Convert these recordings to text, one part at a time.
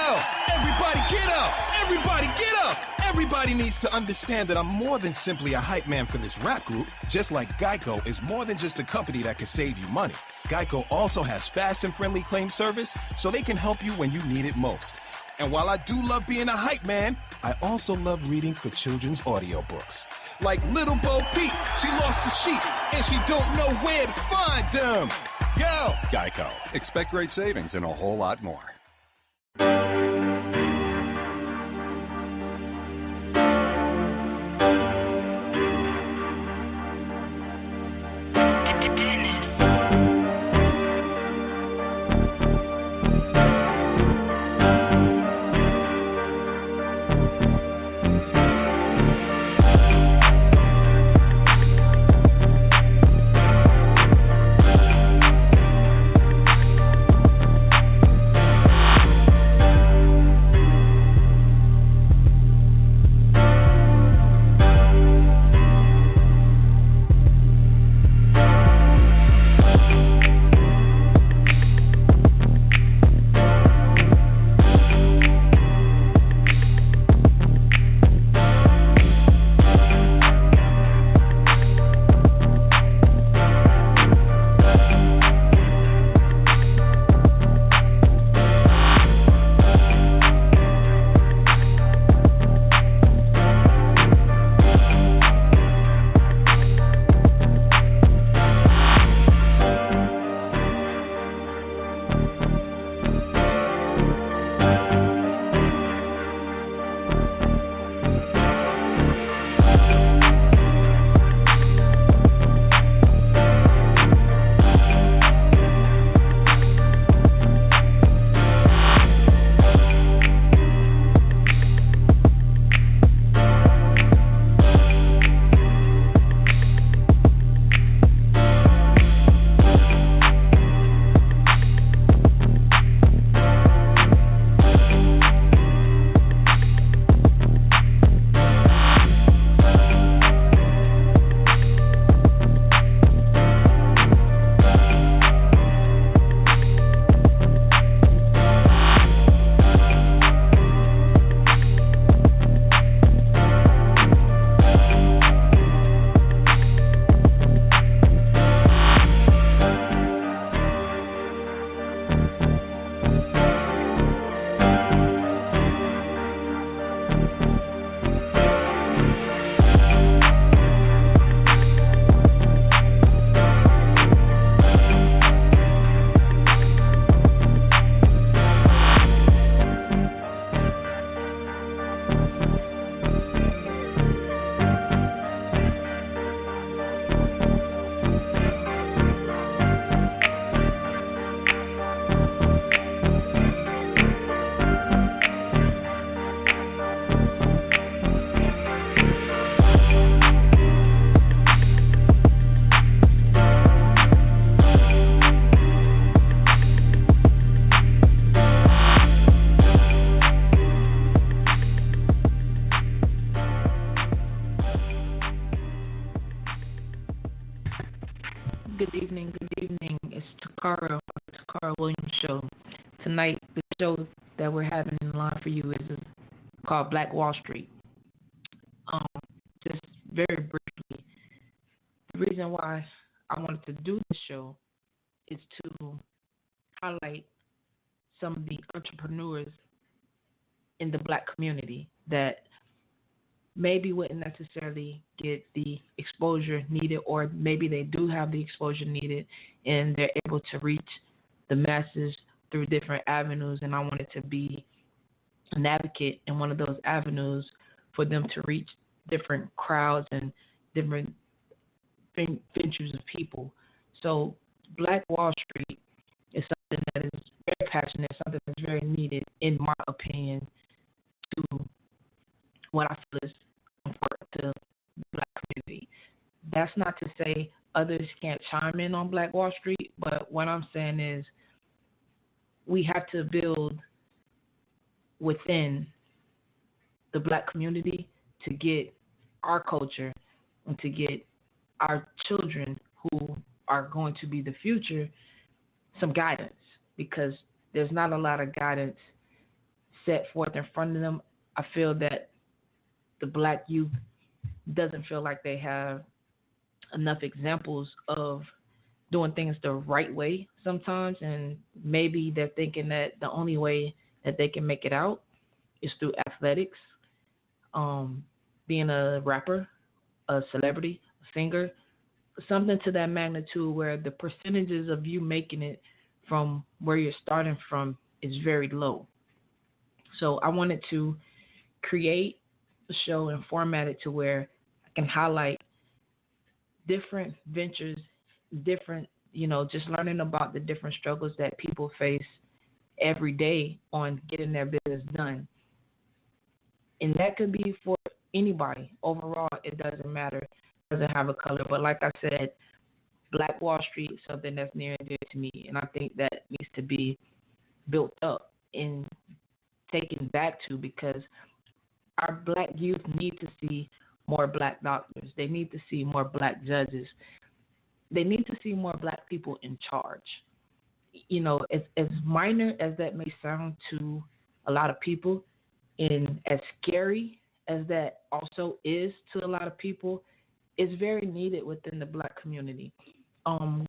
Everybody get up! Everybody get up! Everybody needs to understand that I'm more than simply a hype man for this rap group, just like Geico is more than just a company that can save you money. Geico also has fast and friendly claim service, so they can help you when you need it most. And while I do love being a hype man, I also love reading for children's audiobooks. Like Little Bo Peep, she lost a sheep, and she don't know where to find them. Go! Geico. Expect great savings and a whole lot more. It's Toccara Williams Show. Tonight, the show that we're having in line for you is called Black Wall Street. Just very briefly, the reason why I wanted to do this show is to highlight some of the entrepreneurs in the black community that maybe wouldn't necessarily get the exposure needed, or maybe they do have the exposure needed and they're able to reach the masses through different avenues. And I wanted to be an advocate in one of those avenues for them to reach different crowds and different ventures of people. So Black Wall Street is something that is very passionate, something that's very needed, in my opinion, to what I feel is important to the black community. That's not to say others can't chime in on Black Wall Street, but what I'm saying is we have to build within the black community to get our culture and to get our children, who are going to be the future, some guidance, because there's not a lot of guidance set forth in front of them, I feel that the black youth doesn't feel like they have enough examples of doing things the right way sometimes, and maybe they're thinking that the only way that they can make it out is through athletics, being a rapper, a celebrity, a singer, something to that magnitude where the percentages of you making it from where you're starting from is very low. So I wanted to create a show and format it to where I can highlight different ventures, different, just learning about the different struggles that people face every day on getting their business done. And that could be for anybody. Overall, it doesn't matter. It doesn't have a color. But like I said, Black Wall Street is something that's near and dear to me. And I think that needs to be built up and taken back to, because our black youth need to see more black doctors. They need to see more black judges. They need to see more black people in charge. As minor as that may sound to a lot of people, and as scary as that also is to a lot of people, it's very needed within the black community.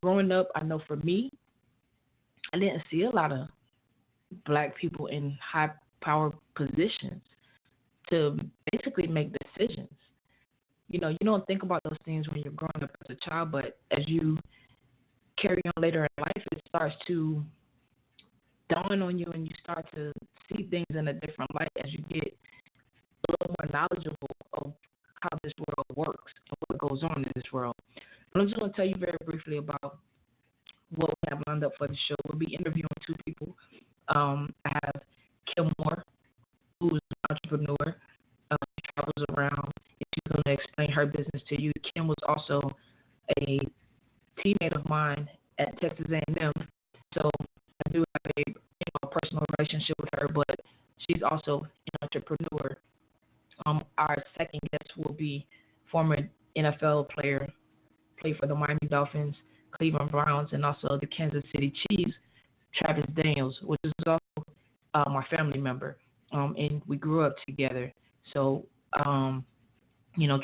Growing up, I know for me, I didn't see a lot of black people in high power positions to basically make decisions. You don't think about those things when you're growing up as a child, but as you carry on later in life, it starts to dawn on you, and you start to see things in a different light as you get a little more knowledgeable of how this world works and what goes on in this world. But I'm just going to tell you very briefly about what we have lined up for the show. We'll be interviewing two people. I have Kim Moore, who's an entrepreneur. She travels around, and she's going to explain her business to you. Kim was also a teammate of mine at Texas A&M, so I do have a personal relationship with her, but she's also an entrepreneur. Our second guest will be former NFL player, played for the Miami Dolphins, Cleveland Browns, and also the Kansas City Chiefs, Travis Daniels, which is also my family member, and we grew up together. So,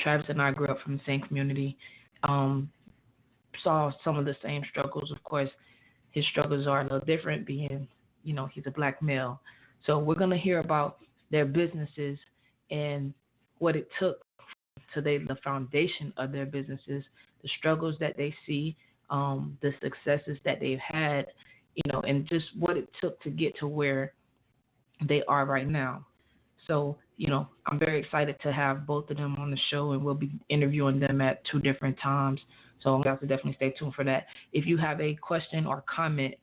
Travis and I grew up from the same community, saw some of the same struggles. Of course, his struggles are a little different, being, he's a black male. So we're going to hear about their businesses and what it took to the foundation of their businesses, the struggles that they see, the successes that they've had, and just what it took to get to where they are right now. So, I'm very excited to have both of them on the show, and we'll be interviewing them at two different times. So you have to definitely stay tuned for that. If you have a question or comment,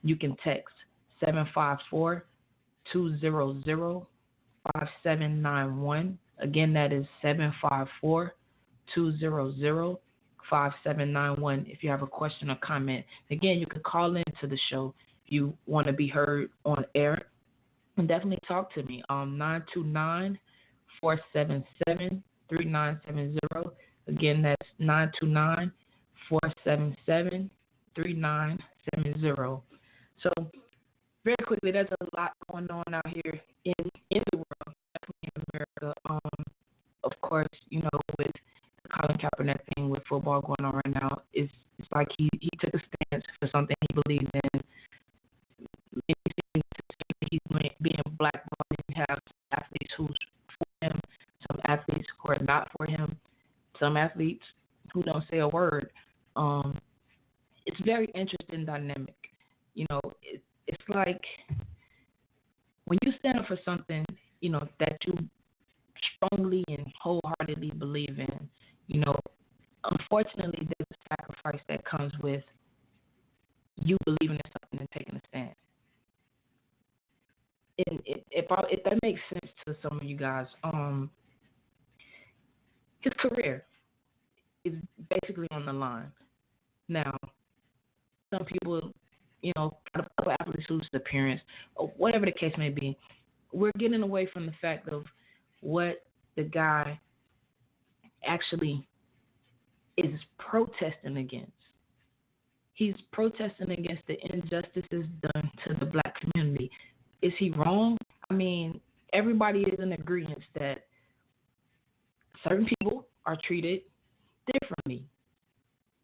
you can text 754-200-5791. Again, that is 754-200-5791 if you have a question or comment. Again, you can call into the show if you want to be heard on air. And definitely talk to me. 929-477-3970. Again, that's 929-477-3970. So, very quickly, there's a lot going on out here in the world, definitely in America. Of course, with the Colin Kaepernick thing with football going on right now, it's like he took a stance for something he believed in. He's being blackballed. You have athletes who's for him, some athletes who are not for him, some athletes who don't say a word. It's very interesting dynamic. It's like when you stand up for something, that you strongly and wholeheartedly believe in, unfortunately there's a sacrifice that comes with you believing in something and taking a stand. If that makes sense to some of you guys, his career is basically on the line. Now, some people, other athletes lose their appearance, or whatever the case may be. We're getting away from the fact of what the guy actually is protesting against. He's protesting against the injustices done to the black community. Is he wrong? I mean, everybody is in agreement that certain people are treated differently.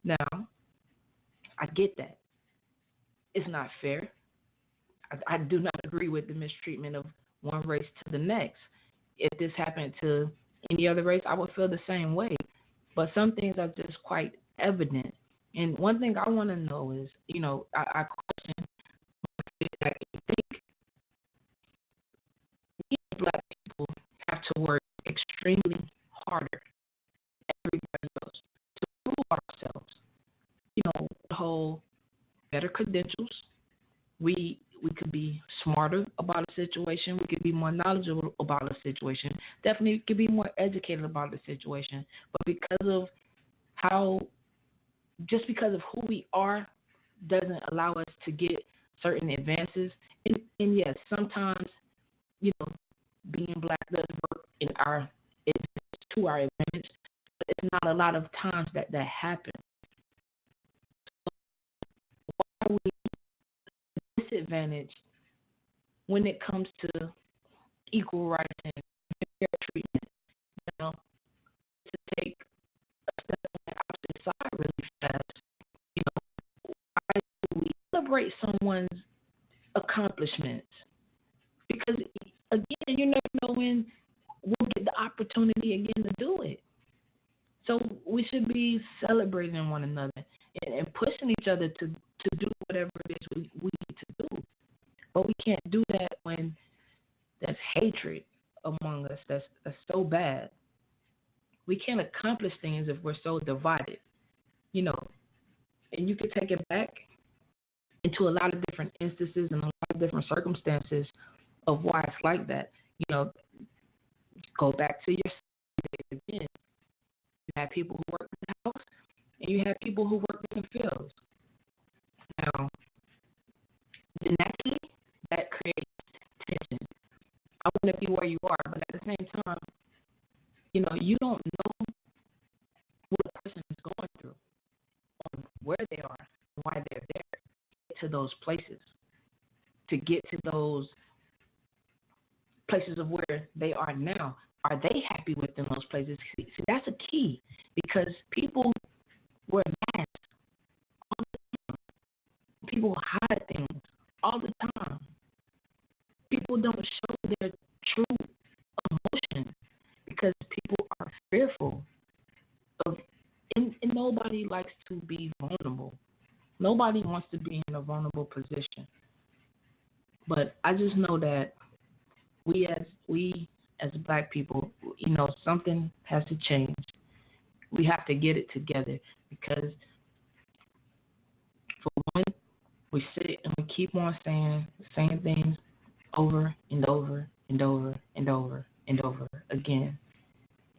Now, I get that. It's not fair. I do not agree with the mistreatment of one race to the next. If this happened to any other race, I would feel the same way. But some things are just quite evident. And one thing I want to know is, I question that you think we black people have to work extremely harder than everybody else to prove ourselves. The whole better credentials. We could be smarter about a situation. We could be more knowledgeable about a situation. Definitely could be more educated about the situation. But just because of who we are, doesn't allow us to get certain advances. And yes, sometimes, being black does work to our advantage. But it's not a lot of times that happens. Why are we disadvantaged when it comes to equal rights and fair treatment? To take a step on the opposite side really fast, why do we celebrate someone's accomplishments? Because, again, you never know when we'll get the opportunity again to do it. So we should be celebrating one another and pushing each other to do whatever it is we need to do. But we can't do that when there's hatred among us that's so bad. We can't accomplish things if we're so divided, and you can take it back into a lot of different instances and a lot of different circumstances of why it's like that. Go back to your again. You have people who work in the house, and you have people who work in the fields. Now, naturally, that creates tension. I want to be where you are, but at the same time, you don't know what a person is going through, or where they are, why they're there, to those places, to get to those places of where they are now. Are they happy within those places? See, that's a key, because people wear masks all the time. People hide things all the time. People don't show their true emotion because people are fearful of, and nobody likes to be vulnerable. Nobody wants to be in a vulnerable position. But I just know that we as black people, something has to change. We have to get it together, because for one, we sit and we keep on saying the same things over and over and over and over and over again.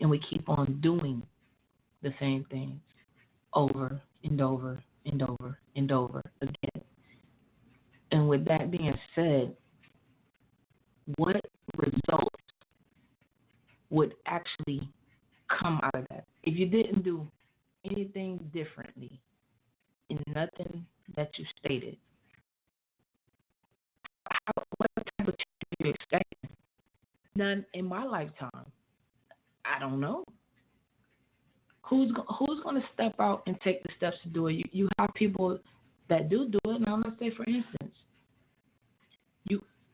And we keep on doing the same things over and over and over and over again. And with that being said, what results would actually come out of that if you didn't do anything differently in nothing that you stated? What type of change are you expecting? None in my lifetime. I don't know. Who's going to step out and take the steps to do it? You have people that do it. Now, let's say, for instance,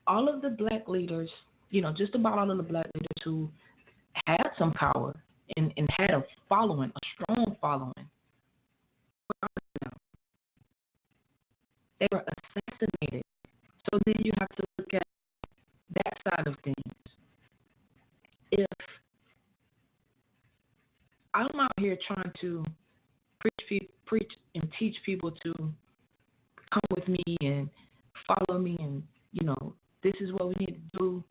all of the black leaders, just about all of the black leaders who had some power and had a following, a strong following, they were assassinated. So then you have to look at that side of things. If I'm out here trying to preach and teach people to come with me and follow me, and this is what we need to do.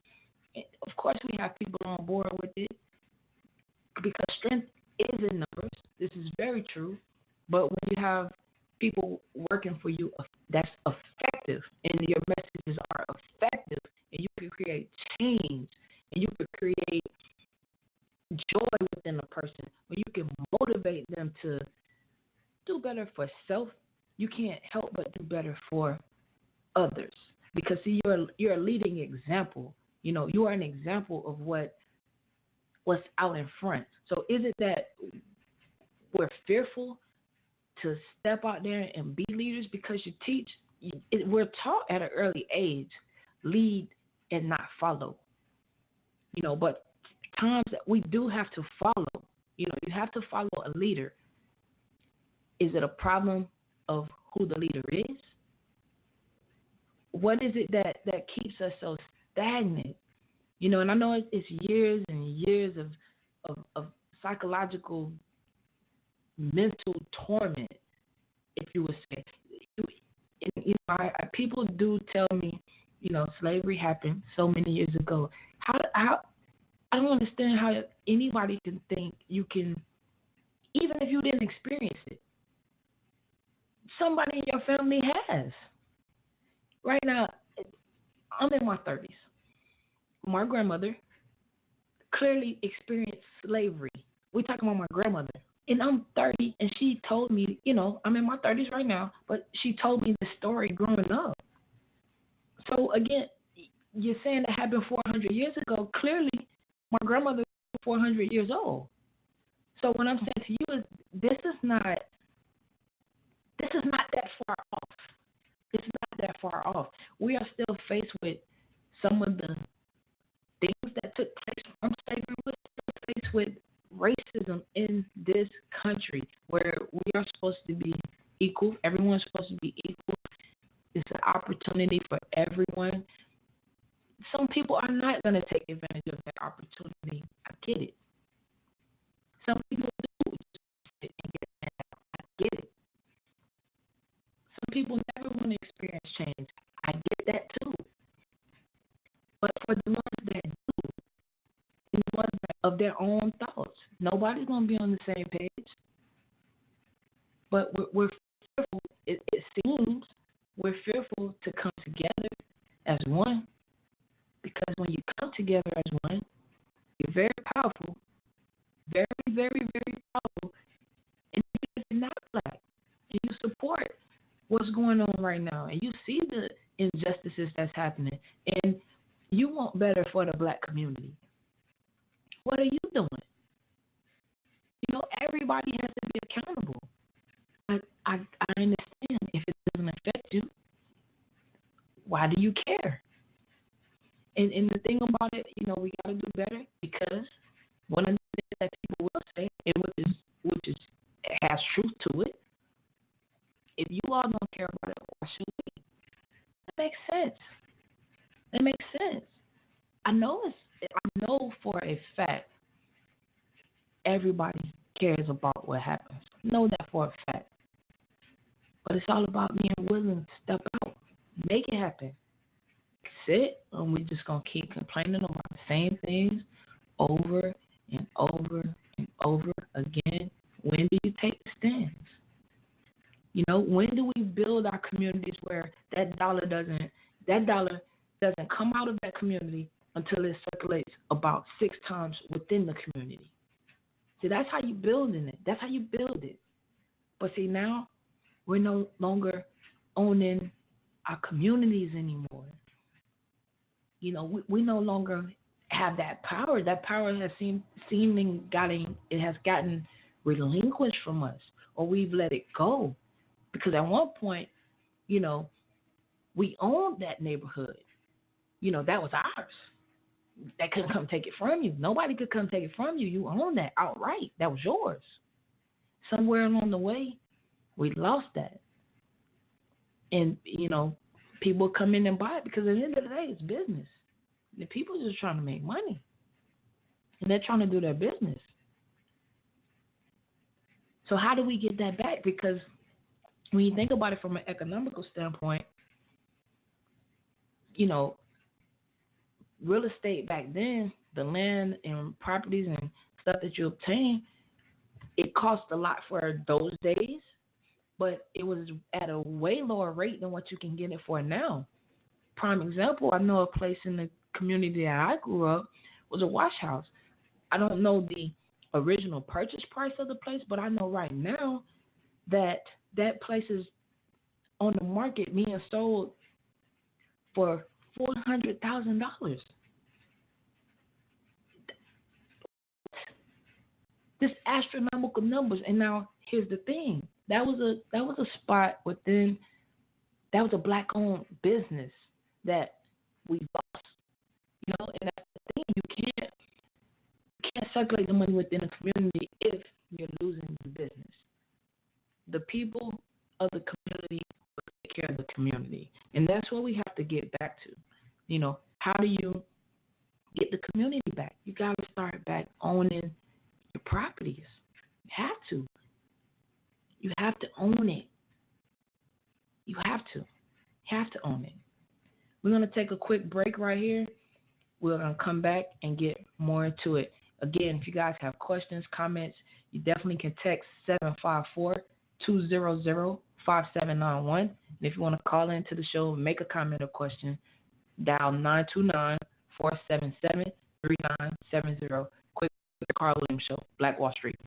Of course, we have people on board with it, because strength is in numbers. This is very true. But when you have people working for you that's effective, and your messages are effective, and you can create change, and you can create joy within a person, when you can motivate them to do better for self, you can't help but do better for others. Because, see, you're a leading example You are an example of what's out in front. So is it that we're fearful to step out there and be leaders because you teach? We're taught at an early age, lead and not follow. But times that we do have to follow. You have to follow a leader. Is it a problem of who the leader is? What is it that keeps us so stagnant? And I know it's years and years of psychological, mental torment, if you would say. People do tell me, slavery happened so many years ago. How I don't understand how anybody can think you can, even if you didn't experience it. Somebody in your family has. Right now, I'm in my 30s. My grandmother clearly experienced slavery. We're talking about my grandmother. And I'm 30, and she told me, I'm in my 30s right now, but she told me the story growing up. So, again, you're saying that happened 400 years ago. Clearly, my grandmother was 400 years old. So what I'm saying to you is this is not that far off. It's not that far off. We are still faced with some of the things that took place from slavery. We're still faced with racism in this country where we are supposed to be equal. Everyone's supposed to be equal. It's an opportunity for everyone. Some people are not going to take advantage of that opportunity. I get it. Some people do sit and get that out. I get it. Some people never want to experience change. I get that too. But for the ones that do, and the ones that of their own thoughts, nobody's going to be on the same page. But we're fearful, it seems, we're fearful to come together as one. Because when you come together as one, you're very powerful, very, very, very powerful, and you're not black, and you support what's going on right now, and you see the injustices that's happening, and you want better for the black community. What are you doing? Everybody has to be accountable. I understand if it doesn't affect you, why do you care? And the thing about it, we got to do better because one of the things that people will say, and which has truth to it, if you all don't care about it, why should we? That makes sense. That makes sense. I know for a fact everybody cares about what happens. I know that for a fact. But it's all about being willing to step out, make it happen. Sit, and we're just going to keep complaining about the same things over and over and over again. When do you take the stands? When do we build our communities where that dollar doesn't come out of that community until it circulates about 6 times within the community? See, that's how you building it. That's how you build it. But see, now we're no longer owning our communities anymore. We no longer have that power. That power has gotten relinquished from us, or we've let it go. Because at one point, we owned that neighborhood. That was ours. They couldn't come take it from you. Nobody could come take it from you. You owned that outright. That was yours. Somewhere along the way, we lost that. And, people come in and buy it because at the end of the day, it's business. The people are just trying to make money. And they're trying to do their business. So how do we get that back? Because when you think about it from an economical standpoint, real estate back then, the land and properties and stuff that you obtain, it cost a lot for those days, but it was at a way lower rate than what you can get it for now. Prime example, I know a place in the community that I grew up was a wash house. I don't know the original purchase price of the place, but I know right now that place is on the market being sold for $400,000. Just astronomical numbers. And now here's the thing. That was a spot within, that was a black-owned business that we lost. And that's the thing. You can't circulate the money within a community if you're losing the business. The people of the community will take care of the community. And that's what we have to get back to. How do you get the community back? You got to start back owning your properties. You have to. You have to own it. You have to. You have to own it. We're going to take a quick break right here. We're going to come back and get more into it. Again, if you guys have questions, comments, you definitely can text 754-200-5791. And if you want to call into the show, make a comment or question, dial 929-477-3970. Quick, Toccara Williams Show, Black Wall Street.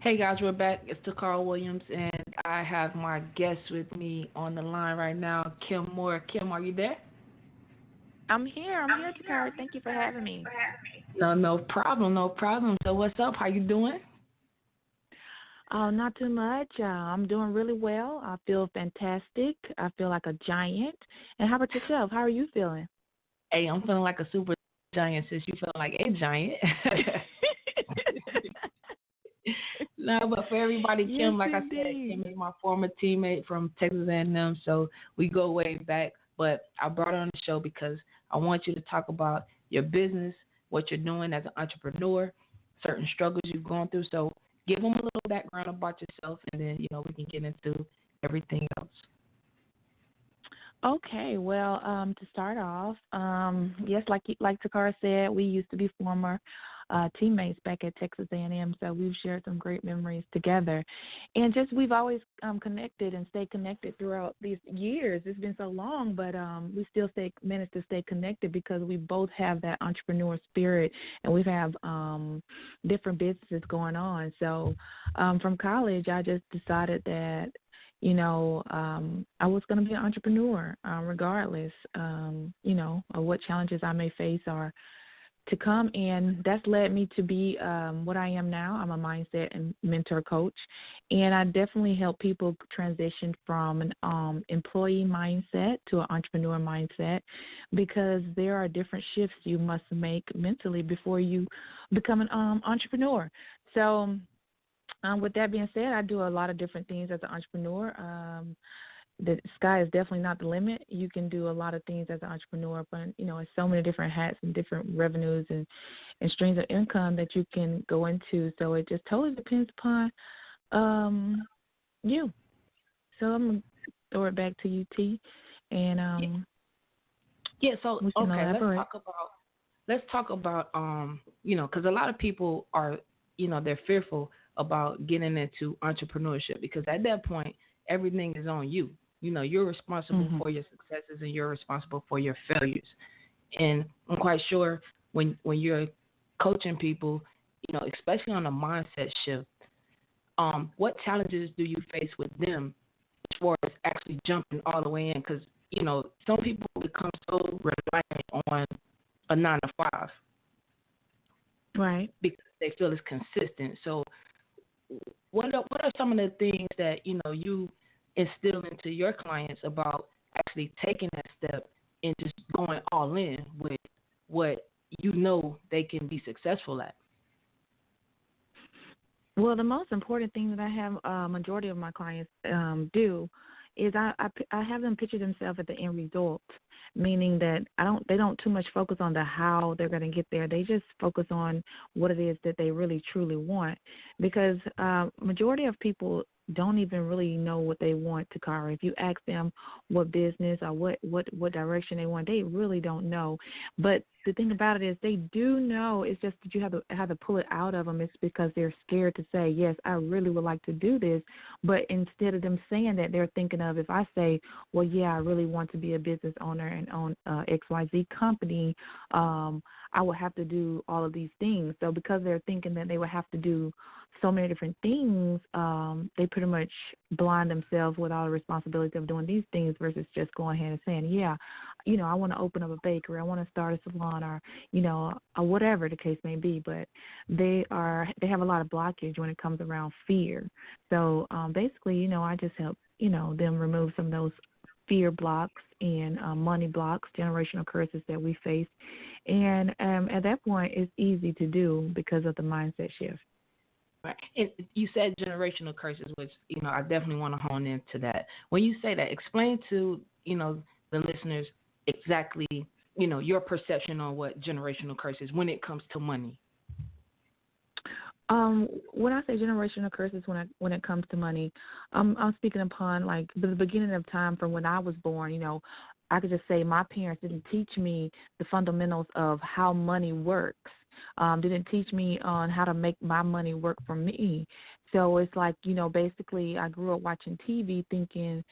Hey guys, we're back. It's Toccara Williams, and I have my guest with me on the line right now, Kim Moore. Kim, are you there? I'm here, Toccara. Thank you for having me. No problem. So what's up? How you doing? Oh, not too much. I'm doing really well. I feel fantastic. I feel like a giant. And how about yourself? How are you feeling? Hey, I'm feeling like a super giant since you feel like a giant. No, but for everybody, Yes, Kim, like I said, indeed. Kim is my former teammate from Texas A&M, so we go way back. But I brought her on the show because I want you to talk about your business, what you're doing as an entrepreneur, certain struggles you've gone through. So give them a little background about yourself, and then we can get into everything else. Okay, well, to start off, yes, like Toccara said, we used to be former teammates back at Texas A&M, so we've shared some great memories together, and just we've always connected and stayed connected throughout these years. It's been so long, but we still managed to stay connected because we both have that entrepreneur spirit, and we have different businesses going on. So from college, I just decided that I was going to be an entrepreneur regardless, of what challenges I may face or to come. And that's led me to be what I am now. I'm a mindset and mentor coach, and I definitely help people transition from an employee mindset to an entrepreneur mindset because there are different shifts you must make mentally before you become an entrepreneur. So with that being said, I do a lot of different things as an entrepreneur. The sky is definitely not the limit. You can do a lot of things as an entrepreneur, but it's so many different hats and different revenues and streams of income that you can go into. So it just totally depends upon you. So I'm gonna throw it back to you, T, and yeah. So we can okay, elaborate. let's talk about because a lot of people are they're fearful about getting into entrepreneurship because at that point everything is on you. You're responsible for your successes and you're responsible for your failures. And I'm quite sure when you're coaching people, especially on a mindset shift, what challenges do you face with them as far as actually jumping all the way in? Because some people become so reliant on a 9 to 5, Right. because they feel it's consistent. So what are some of the things that you instill into your clients about actually taking that step and just going all in with what they can be successful at? Well, the most important thing that I have majority of my clients do is I have them picture themselves at the end result, meaning that they don't too much focus on the how they're going to get there. They just focus on what it is that they really truly want, because majority of people don't even really know what they want, Toccara. If you ask them what business or what direction they want, they really don't know. But the thing about it is they do know. It's just that you have to pull it out of them. It's because they're scared to say, yes, I really would like to do this. But instead of them saying that, they're thinking of, if I say, well, yeah, I really want to be a business owner and own XYZ company, I would have to do all of these things. So because they're thinking that they would have to do so many different things, they pretty much blind themselves with all the responsibility of doing these things versus just going ahead and saying, yeah, I want to open up a bakery, I want to start a salon, or or whatever the case may be. But they have a lot of blockage when it comes around fear. So basically, I just help them remove some of those fear blocks and money blocks, generational curses that we face. And at that point, it's easy to do because of the mindset shift. Right. And you said generational curses, which I definitely want to hone into that. When you say that, explain to the listeners exactly your perception on what generational curses when it comes to money. When I say generational curses, when it comes to money, I'm speaking upon like the beginning of time from when I was born. I could just say my parents didn't teach me the fundamentals of how money works. Didn't teach me on how to make my money work for me. So it's like, basically I grew up watching TV thinking,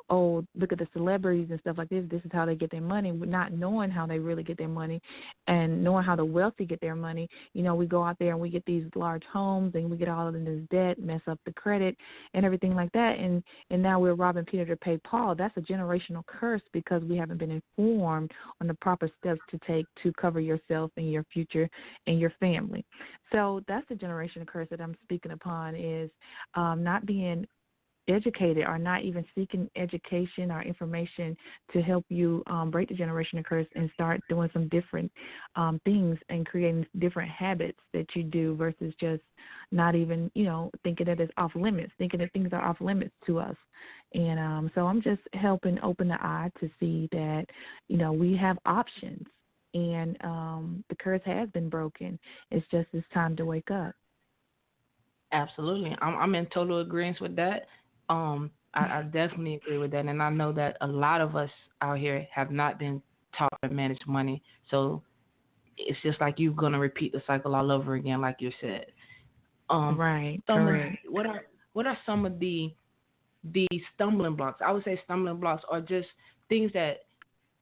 oh, look at the celebrities and stuff like this. This is how they get their money, not knowing how they really get their money and knowing how the wealthy get their money. We go out there and we get these large homes and we get all of this debt, mess up the credit and everything like that. And now we're robbing Peter to pay Paul. That's a generational curse because we haven't been informed on the proper steps to take to cover yourself and your future and your family. So that's the generational curse that I'm speaking upon, is not being educated, are not even seeking education or information to help you break the generational curse and start doing some different things and creating different habits that you do versus just not even, thinking that it's off limits, thinking that things are off limits to us. And so I'm just helping open the eye to see that, we have options, and the curse has been broken. It's time to wake up. Absolutely. I'm in total agreement with that. I definitely agree with that. And I know that a lot of us out here have not been taught to manage money. So it's just like you're going to repeat the cycle all over again, like you said. Right. Correct. What are some of the stumbling blocks? I would say stumbling blocks are just things that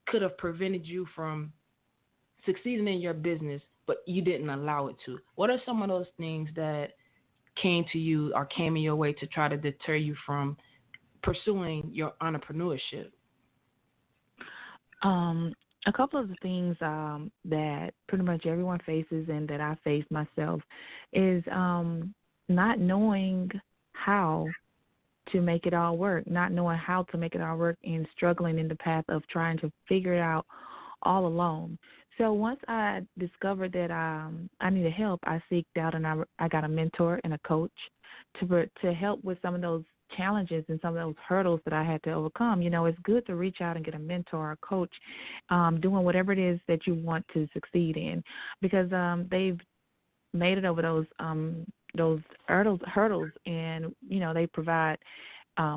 could have prevented you from succeeding in your business, but you didn't allow it to. What are some of those things that came to you or came in your way to try to deter you from pursuing your entrepreneurship? A couple of the things that pretty much everyone faces and that I face myself is not knowing how to make it all work, not knowing how to make it all work, and struggling in the path of trying to figure it out all alone. So once I discovered that I needed help, I seeked out and I got a mentor and a coach to help with some of those challenges and some of those hurdles that I had to overcome. It's good to reach out and get a mentor or a coach doing whatever it is that you want to succeed in, because they've made it over those hurdles, and they provide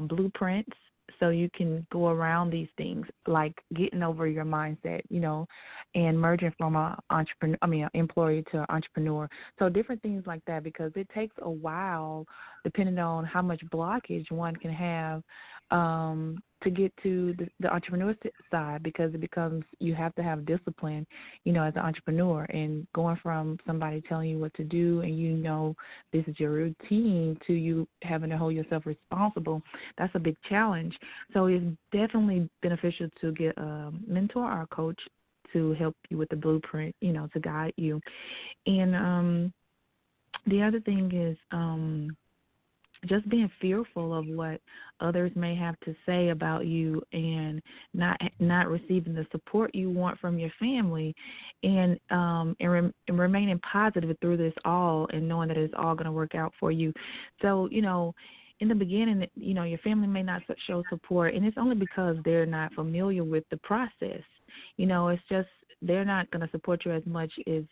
blueprints so you can go around these things, like getting over your mindset, and merging from an employee to an entrepreneur. So different things like that, because it takes a while, depending on how much blockage one can have, to get to the entrepreneur side, because it becomes, you have to have discipline, as an entrepreneur, and going from somebody telling you what to do and this is your routine to you having to hold yourself responsible, that's a big challenge. So it's definitely beneficial to get a mentor or a coach to help you with the blueprint, to guide you. And the other thing is just being fearful of what others may have to say about you, and not receiving the support you want from your family, and remaining positive through this all, and knowing that it's all going to work out for you. So, in the beginning, your family may not show support, and it's only because they're not familiar with the process. It's just they're not going to support you as much as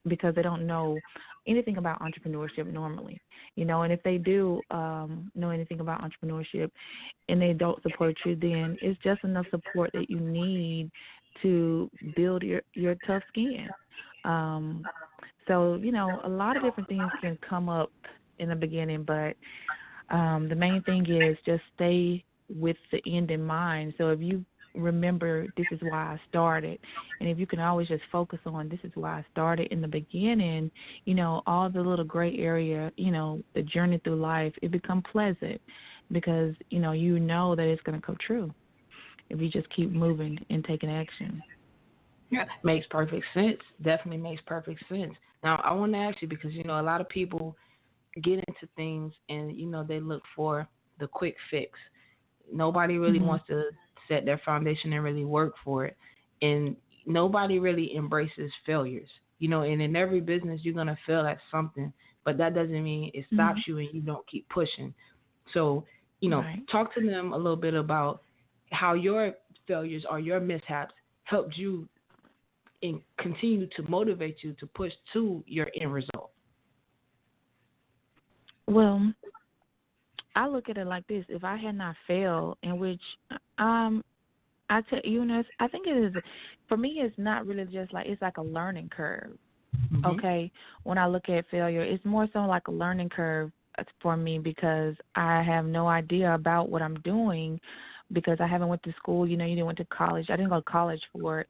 because they don't know anything about entrepreneurship normally, and if they do know anything about entrepreneurship and they don't support you, then it's just enough support that you need to build your tough skin. So, a lot of different things can come up in the beginning, but the main thing is just stay with the end in mind. So if you remember, this is why I started, and if you can always just focus on this is why I started in the beginning, all the little gray area, the journey through life, it become pleasant, because that it's going to come true if you just keep moving and taking action. Yeah, makes perfect sense. Definitely makes perfect sense. Now, I want to ask you, because a lot of people get into things and they look for the quick fix. Nobody really wants to set their foundation and really work for it. And nobody really embraces failures. And in every business you're going to fail at something, but that doesn't mean it stops you and you don't keep pushing. So, Right. Talk to them a little bit about how your failures or your mishaps helped you and continue to motivate you to push to your end result. Well, I look at it like this: if I had not failed, in which I tell you, I think it is, for me, it's not really just like, it's like a learning curve. Okay, when I look at failure, it's more so like a learning curve for me, because I have no idea about what I'm doing, because I haven't went to school. You didn't went to college. I didn't go to college for,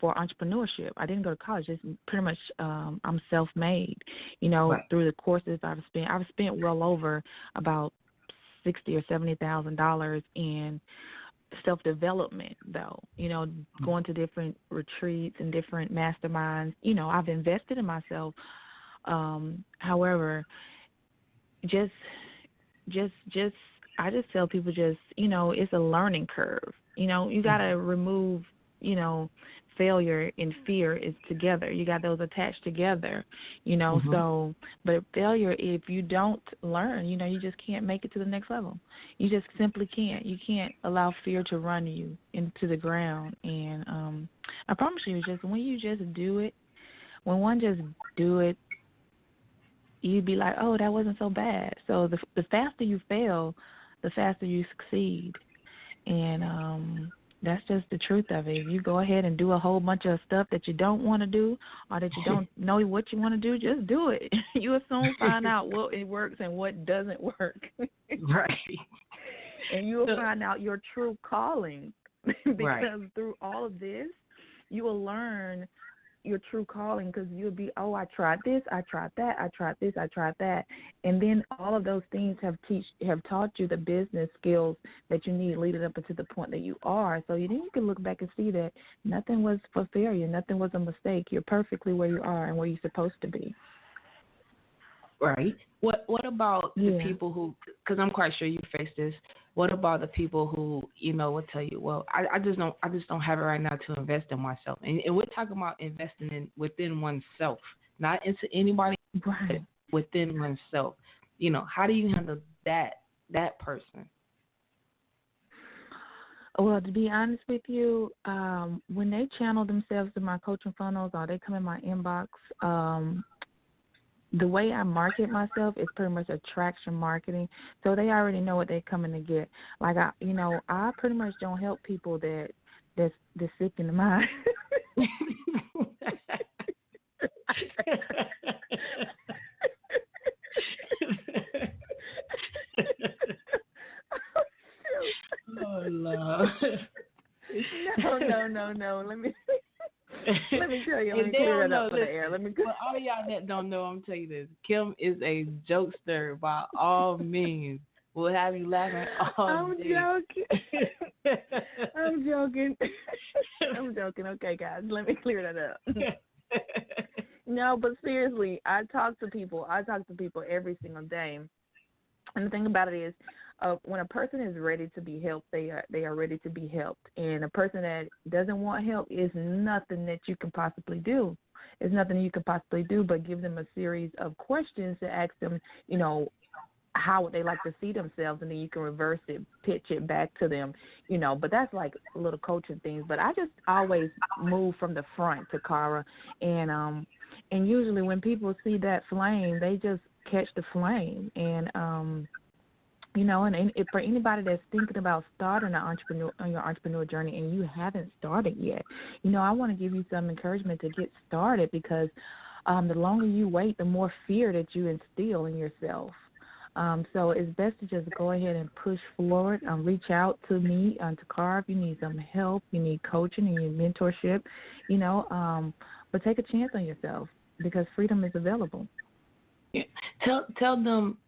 for entrepreneurship. I didn't go to college. It's pretty much I'm self-made. Right. Through the courses I've spent well over about $60,000 or $70,000 in self-development, though. Going to different retreats and different masterminds. I've invested in myself. However, just I just tell people it's a learning curve. You got to remove, failure and fear is together. You got those attached together, so, but failure, if you don't learn, you just can't make it to the next level. You just simply can't. You can't allow fear to run you into the ground. And I promise you, when you just do it, when one just do it, you'd be like, oh, that wasn't so bad. So the faster you fail, the faster you succeed. And that's just the truth of it. If you go ahead and do a whole bunch of stuff that you don't want to do or that you don't know what you want to do, just do it. You will soon find out what it works and what doesn't work. Right. And you will find out your true calling because through all of this, you will learn your true calling, because you'll be, I tried this, I tried that, I tried this, I tried that. And then all of those things have taught you the business skills that you need leading up into the point that you are. So then you can look back and see that nothing was for failure, nothing was a mistake. You're perfectly where you are and where you're supposed to be. Right. What about the people who, because I'm quite sure you face this, what about the people who, will tell you, well, I just don't have it right now to invest in myself. And we're talking about investing within oneself, not into anybody, but within oneself. How do you handle that person? Well, to be honest with you, when they channel themselves to my coaching funnels or they come in my inbox, the way I market myself is pretty much attraction marketing. So they already know what they're coming to get. Like I pretty much don't help people that's sick in the mind. Oh Lord. No. Let me tell you. Let me clear that up for the air. For all y'all that don't know, I'm telling you this. Kim is a jokester by all means. We'll have you laughing all day. I'm joking. I'm joking. Okay, guys, let me clear that up. No, but seriously, I talk to people every single day. And the thing about it is, when a person is ready to be helped, they are ready to be helped. And a person that doesn't want help is nothing that you can possibly do. It's nothing you can possibly do but give them a series of questions to ask them, how would they like to see themselves, and then you can reverse it, pitch it back to them, But that's like little coaching things. But I just always move from the front, Toccara, and usually when people see that flame, they just catch the flame. And and for anybody that's thinking about starting your entrepreneur journey and you haven't started yet, I want to give you some encouragement to get started, because the longer you wait, the more fear that you instill in yourself. So it's best to just go ahead and push forward. Reach out to me, Toccara, if you need some help, you need coaching, you need mentorship, but take a chance on yourself, because freedom is available. Yeah. Tell them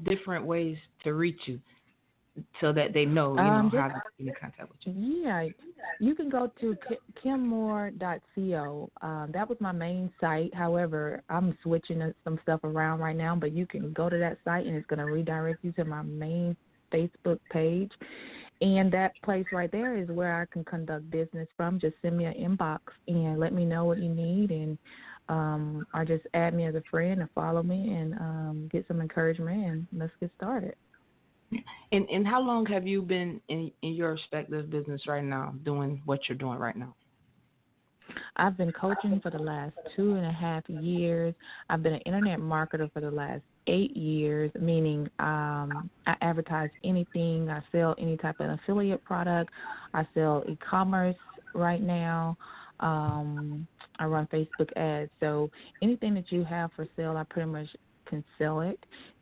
different ways to reach you so that they know, how to get in contact with you. Yeah, you can go to kimmore.co. That was my main site. However, I'm switching some stuff around right now, but you can go to that site and it's going to redirect you to my main Facebook page. And that place right there is where I can conduct business from. Just send me an inbox and let me know what you need, and or just add me as a friend and follow me and get some encouragement, and let's get started. And how long have you been in your respective business right now, doing what you're doing right now? I've been coaching for the last 2.5 years. I've been an internet marketer for the last 8 years, meaning I advertise anything. I sell any type of affiliate product. I sell e-commerce right now. I run Facebook ads. So anything that you have for sale, I pretty much can sell it.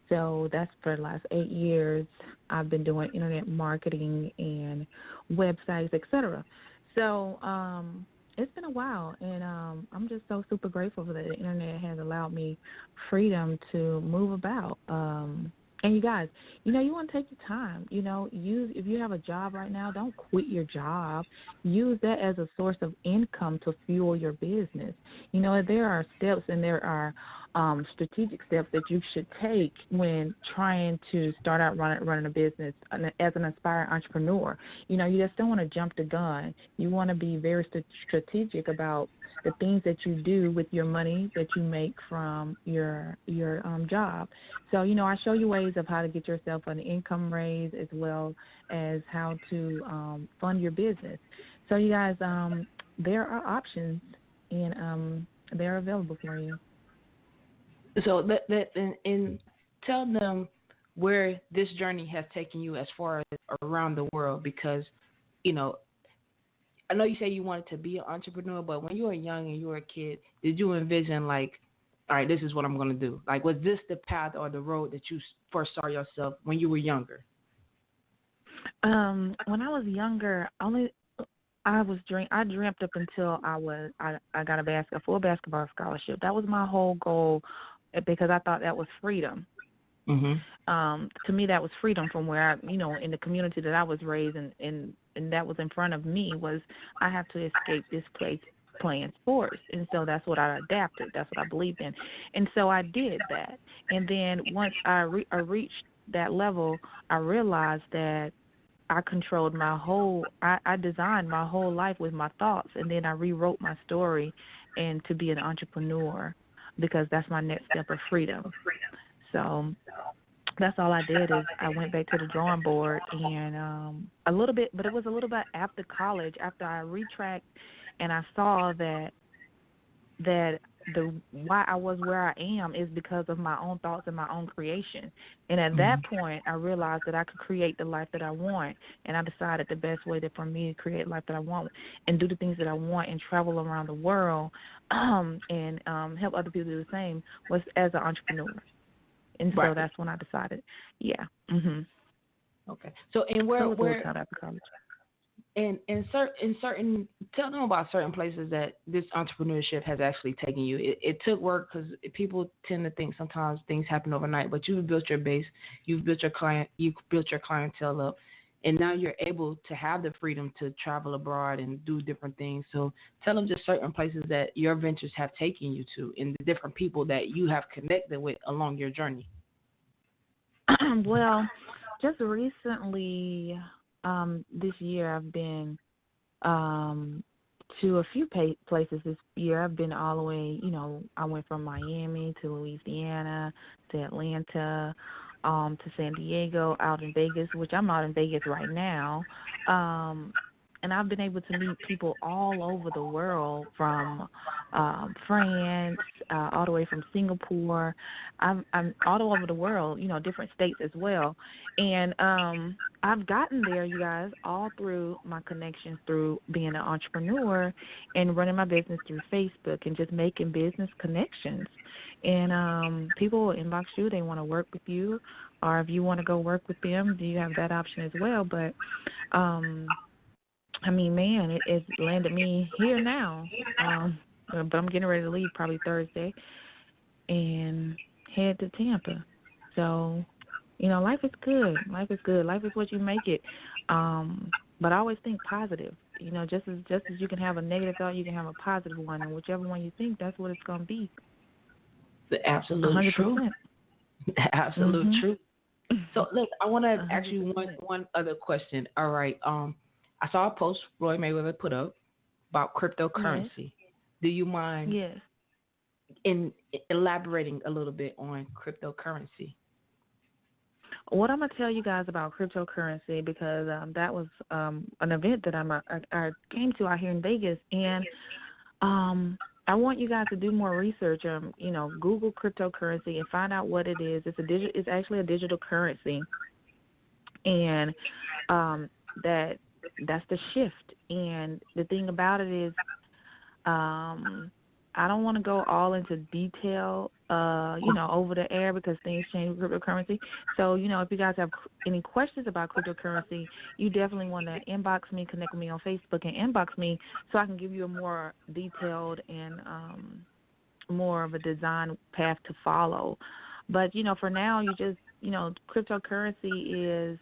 So that's for the last 8 years. I've been doing internet marketing and websites, etc. So it's been a while, and I'm just so super grateful that the internet has allowed me freedom to move about. And you guys, you want to take your time. If you have a job right now, don't quit your job. Use that as a source of income to fuel your business. There are steps and there are strategic steps that you should take when trying to start out running a business as an aspiring entrepreneur. You know, you just don't want to jump the gun. You want to be very strategic about the things that you do with your money that you make from your job. So, you know, I show you ways of how to get yourself an income raise as well as how to fund your business. So, you guys, there are options, and they're available for you. So and tell them where this journey has taken you as far as around the world, because, you know, I know you say you wanted to be an entrepreneur, but when you were young and you were a kid, did you envision, like, all right, this is what I'm going to do? Like, was this the path or the road that you first saw yourself when you were younger? When I was younger, I dreamt up until I got a full basketball scholarship. That was my whole goal, because I thought that was freedom. Mm-hmm. To me, that was freedom from where in the community that I was raised in, and that was in front of me, was I have to escape this place playing sports. And so that's what I adapted. That's what I believed in. And so I did that. And then once I reached that level, I realized that I controlled I designed my whole life with my thoughts, and then I rewrote my story and to be an entrepreneur, because that's my next step of freedom. So that's all I did, is I went back to the drawing board, and a little bit, but it was a little bit after college, after I retracked and I saw that the why I was where I am is because of my own thoughts and my own creation. And at that point, I realized that I could create the life that I want, and I decided the best way for me to create the life that I want and do the things that I want and travel around the world and help other people do the same was as an entrepreneur. And so that's when I decided, yeah. Okay. So, and where after college. And in certain, tell them about certain places that this entrepreneurship has actually taken you. It took work, because people tend to think sometimes things happen overnight. But you've built your base, you've built your clientele up, and now you're able to have the freedom to travel abroad and do different things. So tell them just certain places that your ventures have taken you to, and the different people that you have connected with along your journey. Well, just recently. This year I've been to a few places this year. I've been all the way, I went from Miami to Louisiana to Atlanta to San Diego, out in Vegas, which I'm out in Vegas right now. And I've been able to meet people all over the world, from France, all the way from Singapore. I'm all over the world, different states as well. And I've gotten there, you guys, all through my connections, through being an entrepreneur and running my business through Facebook and just making business connections. And people will inbox you. They want to work with you. Or if you want to go work with them, you have that option as well. But I mean, man, it landed me here now. But I'm getting ready to leave probably Thursday and head to Tampa. So, life is good. Life is good. Life is what you make it. But I always think positive. Just as you can have a negative thought, you can have a positive one. And whichever one you think, that's what it's going to be. The absolute 100%. Truth. The absolute truth. So, look, I want to ask you one other question. All right. I saw a post Roy Mayweather put up about cryptocurrency. Yes. Do you mind in elaborating a little bit on cryptocurrency? What I'm going to tell you guys about cryptocurrency, because that was an event that I came to out here in Vegas, and I want you guys to do more research. Google cryptocurrency and find out what it is. It's actually a digital currency, and that's the shift. And the thing about it is, I don't want to go all into detail, over the air, because things change with cryptocurrency. So, if you guys have any questions about cryptocurrency, you definitely want to inbox me, connect with me on Facebook, and inbox me so I can give you a more detailed and more of a design path to follow. But, for now, you just, cryptocurrency is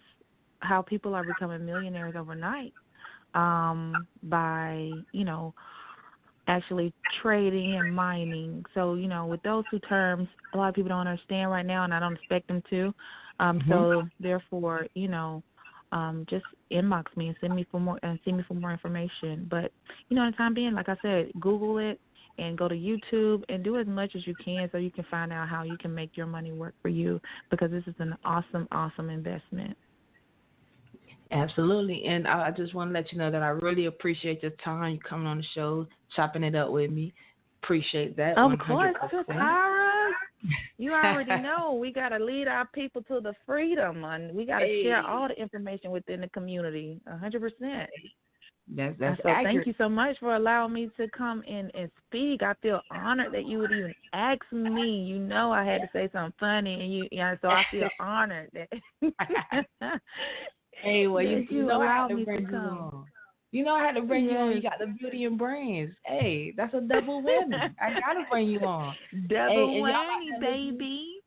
how people are becoming millionaires overnight by, actually trading and mining. So, with those two terms, a lot of people don't understand right now, and I don't expect them to. So therefore, just inbox me and send me for more information. But in the time being, like I said, Google it and go to YouTube and do as much as you can so you can find out how you can make your money work for you, because this is an awesome, awesome investment. Absolutely. And I just want to let you know that I really appreciate your time, you coming on the show, chopping it up with me. Appreciate that. Of 100%. course, Toccara. You already know we got to lead our people to the freedom, and we got to share all the information within the community, 100%. That's so accurate. Thank you so much for allowing me to come in and speak. I feel honored that you would even ask me. I had to say something funny, and so I feel honored that. Hey, well, you know I had to me bring to you come. on. I had to bring you on. You got the beauty and brains. Hey, that's a double whammy. I got to bring you on. Double whammy, baby.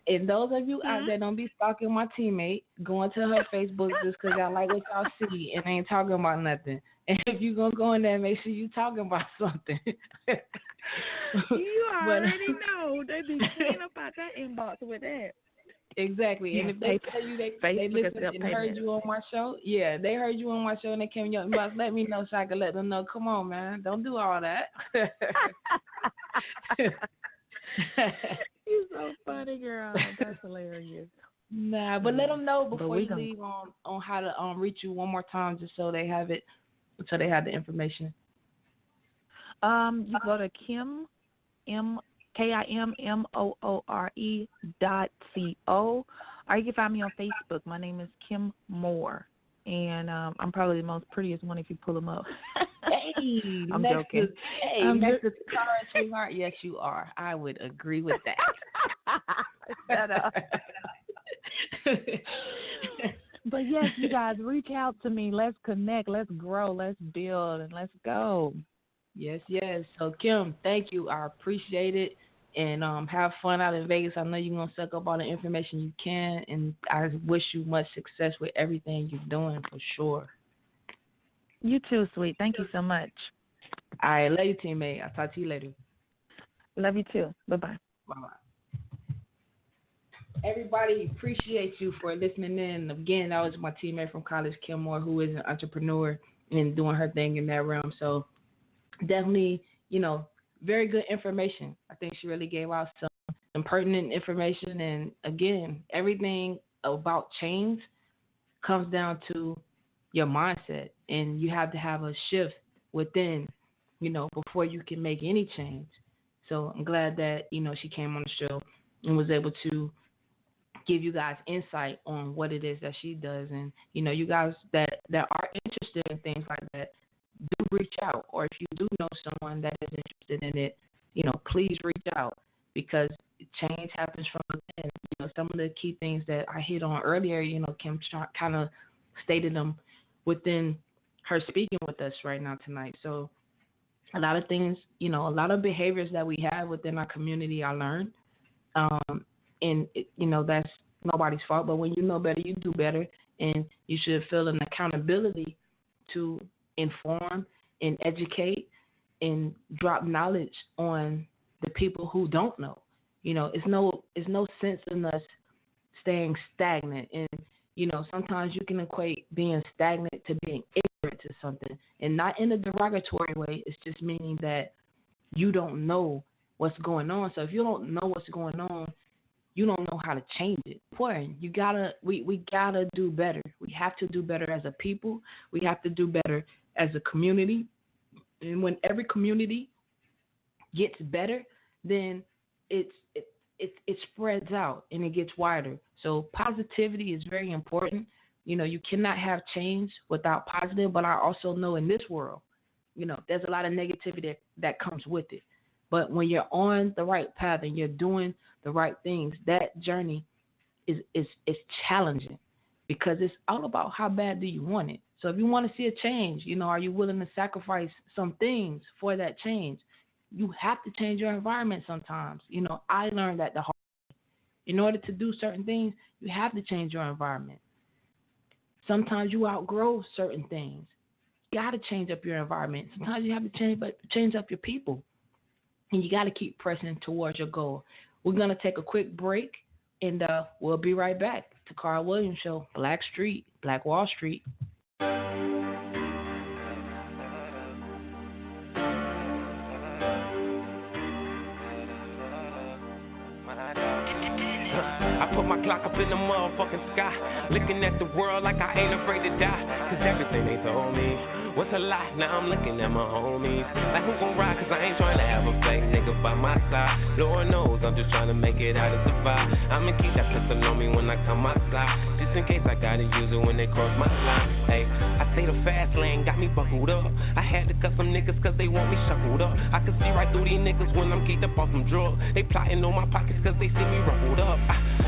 And those of you out there, don't be stalking my teammate, going to her Facebook just because y'all like what y'all see and ain't talking about nothing. And if you going to go in there, make sure you talking about something. You already know. They be clean about that inbox with that. Exactly. And if they tell you they listened and heard you on my show, they heard you on my show and they came in your inbox, let me know so I can let them know, come on, man, don't do all that. You're so funny, girl. That's hilarious. Nah, but let them know before you leave on how to reach you one more time, just so they have it, so they have the information. You go to KIMMOORE.co, or you can find me on Facebook. My name is Kim Moore, and I'm probably the most prettiest one if you pull them up. Hey, I'm joking. Next to Toccara, sweetheart, yes, you are. I would agree with that. Shut up. But yes, you guys, reach out to me. Let's connect. Let's grow. Let's build, and let's go. Yes. So, Kim, thank you. I appreciate it. And have fun out in Vegas. I know you're going to suck up all the information you can. And I wish you much success with everything you're doing, for sure. You too, sweet. Thank you so much. All right. Love you, teammate. I'll talk to you later. Love you too. Bye-bye. Bye-bye. Everybody, appreciate you for listening in. Again, that was my teammate from college, Kim Moore, who is an entrepreneur and doing her thing in that realm. So definitely, very good information. I think she really gave out some pertinent information. And again, everything about change comes down to your mindset. And you have to have a shift within, before you can make any change. So I'm glad that, she came on the show and was able to give you guys insight on what it is that she does. And, you guys that are interested in things like that, do reach out. Or if you do know someone that is interested in it, please reach out, because change happens from within. Some of the key things that I hit on earlier, Kim kind of stated them within her speaking with us right now tonight. So a lot of things, a lot of behaviors that we have within our community, I learned. And, that's nobody's fault. But when you know better, you do better. And you should feel an accountability to inform and educate and drop knowledge on the people who don't know. It's no sense in us staying stagnant. And, sometimes you can equate being stagnant to being ignorant to something, and not in a derogatory way. It's just meaning that you don't know what's going on. So if you don't know what's going on, you don't know how to change it. Important. We gotta do better. We have to do better as a people. We have to do better as a community. And when every community gets better, then it spreads out and it gets wider. So positivity is very important. You cannot have change without positive. But I also know in this world, there's a lot of negativity that comes with it. But when you're on the right path and you're doing the right things, that journey is challenging, because it's all about how bad do you want it. So if you want to see a change, are you willing to sacrifice some things for that change? You have to change your environment sometimes. I learned that the hard way. In order to do certain things, you have to change your environment. Sometimes you outgrow certain things, got to change up your environment. Sometimes you have to change up your people. And you got to keep pressing towards your goal. We're going to take a quick break, and we'll be right back. Toccara Williams Show, Black Street, Black Wall Street. I put my Glock up in the motherfucking sky, looking at the world like I ain't afraid to die. Cause everything they told me was a lie. Now I'm looking at my homies like, who gon' ride? Cause I ain't trying to have a fake nigga by my side. Lord knows I'm just trying to make it out and survive. I'ma keep that pistol on me when I come outside, just in case I gotta use it when they cross my line. Hey, I say the fast lane got me buckled up. I had to cut some niggas cause they want me shuffled up. I can see right through these niggas when I'm geeked up off some drugs. They plotting on my pockets cause they see me ruffled up.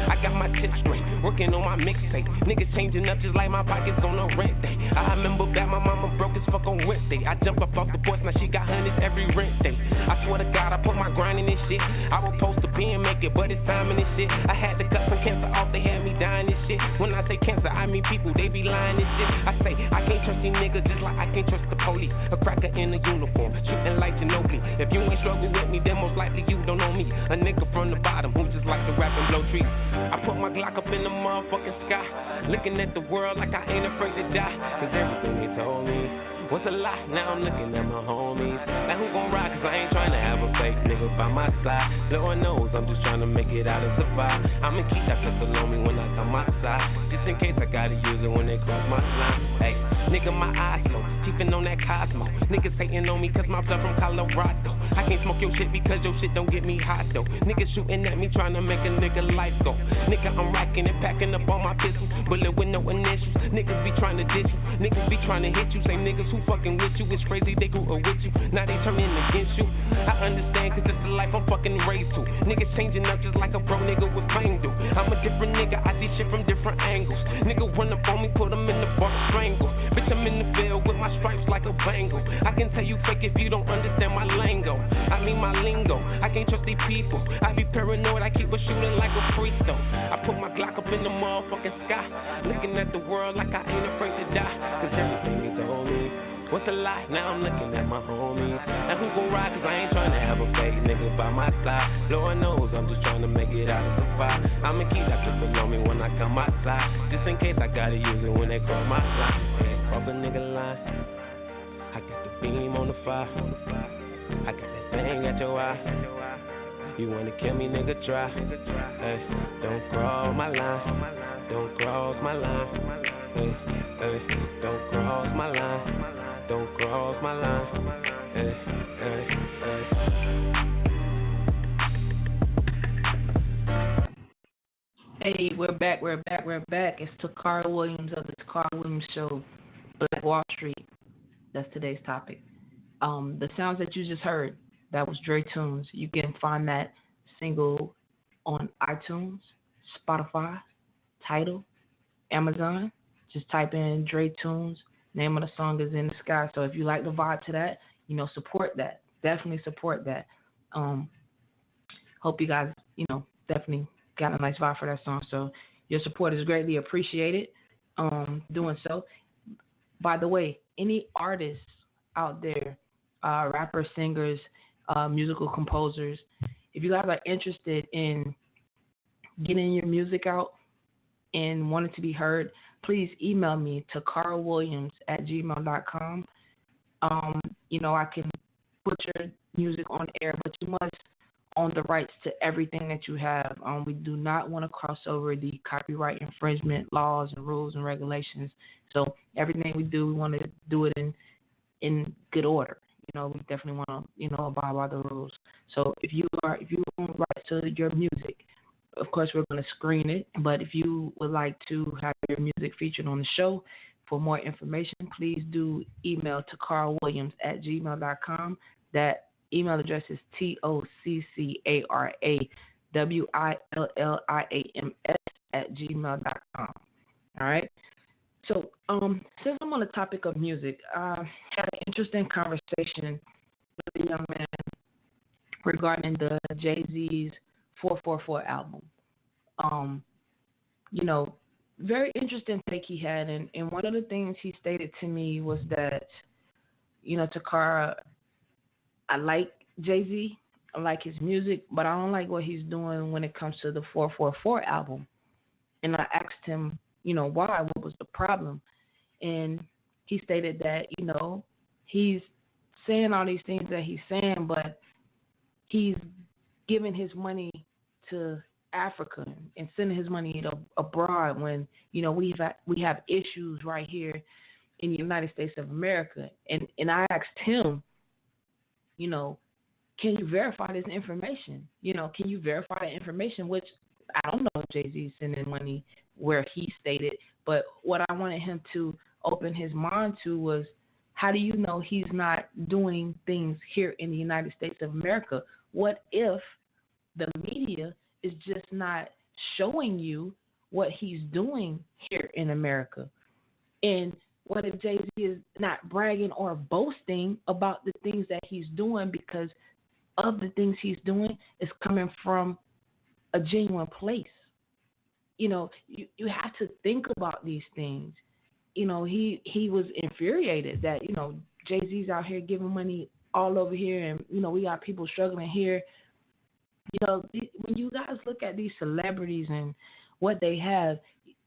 I got my chips straight, working on my mixtape. Niggas changing up just like my pockets on a rent day. I remember that my mama broke as fuck on Wednesday. I jumped up off the porch, now she got hundreds every rent day. I swear to God, I put my grind in this shit. I was supposed to be and make it, but it's time in this shit. I had to cut some cancer off, they had me dying this shit. When I say cancer, I mean people, they be lying this shit. I say, I can't trust these niggas just like I can't trust the police. A cracker in a uniform, shooting like Ginobili. If you ain't struggle with me, then most likely you don't know me. A nigga from the bottom who just like to rap and blow trees. I put my Glock up in the motherfucking sky, looking at the world like I ain't afraid to die. Cause everything they told me was a lie. Now I'm looking at my homies like, who gon' ride? Cause I ain't trying to have a fake nigga by my side. Lord knows I'm just trying to make it out and survive. I'ma keep that pistol on me when I come outside, just in case I gotta use it when they cross my line. Hey, nigga, my eyes low, keeping on that Cosmo. Niggas hating on me cause my blood from Colorado. I can't smoke your shit because your shit don't get me hot though. Niggas shooting at me trying to make a nigga life go. Nigga, I'm racking and packing up all my pistols, bullet with no initials. Niggas be trying to ditch you, niggas be trying to hit you. Say niggas who fucking with you, it's crazy they grew up with you, now they turning against you. I understand cause it's the life I'm fucking raised to. Niggas changing up just like a bro nigga with fame do. I'm a different nigga, I see shit from different angles. Nigga run up on me, put him in the bar, strangle. Bitch, I'm in the field with my stripes like a bangle. I can tell you fake if you don't understand my lingo. I mean my lingo, I can't trust these people. I be paranoid, I keep a shooting like a free throw. I put my Glock up in the motherfucking sky, looking at the world like I ain't afraid to die. Cause everything they told me was a lie. Now I'm looking at my homies and who gon' ride? Cause I ain't trying to have a fake nigga by my side. Lord knows I'm just trying to make it out and survive. I'ma keep that pistol on me when I come outside, just in case I gotta use it when they cross my line. Yeah, fuck a nigga line, I got the beam on the fire, I got that thing at your eye. You wanna kill me, nigga, try. Hey, don't cross my line, don't cross my line. Hey, hey, don't cross my line, don't cross my line. Hey, hey, hey. Hey, we're back. It's Toccara Williams of the Toccara Williams Show, Black Wall Street. That's today's topic. The sounds that you just heard, that was Dre Tunes. You can find that single on iTunes, Spotify, Tidal, Amazon. Just type in Dre Tunes. Name of the song is In the Sky. So if you like the vibe to that, support that. Definitely support that. Hope you guys, definitely got a nice vibe for that song. So your support is greatly appreciated. Doing so. By the way, any artists out there, rappers, singers, musical composers, if you guys are interested in getting your music out and wanting to be heard, please email me to carawilliams@gmail.com. I can put your music on air, but you must own the rights to everything that you have. We do not want to cross over the copyright infringement laws and rules and regulations. So everything we do, we want to do it in good order. We definitely want to, abide by the rules. So if you own rights to your music, of course we're going to screen it. But if you would like to have your music featured on the show, for more information, please do email to carawilliams@gmail.com. That email address is TOCCARAWILLIAMS@gmail.com. All right. So, since I'm on the topic of music, I had an interesting conversation with a young man regarding the Jay-Z's 444 album. Very interesting take he had, and one of the things he stated to me was that Toccara, I like Jay-Z. I like his music, but I don't like what he's doing when it comes to the 444 album. And I asked him, why? What was the problem? And he stated that, he's saying all these things that he's saying, but he's giving his money to Africa and sending his money abroad when, we have issues right here in the United States of America. And I asked him, can you verify this information? Can you verify the information? Which I don't know if Jay-Z is sending money where he stated, but what I wanted him to open his mind to was, how do you know he's not doing things here in the United States of America? What if the media is just not showing you what he's doing here in America? And what if Jay-Z is not bragging or boasting about the things that he's doing, because of the things he's doing is coming from a genuine place? You have to think about these things. He was infuriated that, Jay-Z's out here giving money all over here, and, we got people struggling here. When you guys look at these celebrities and what they have,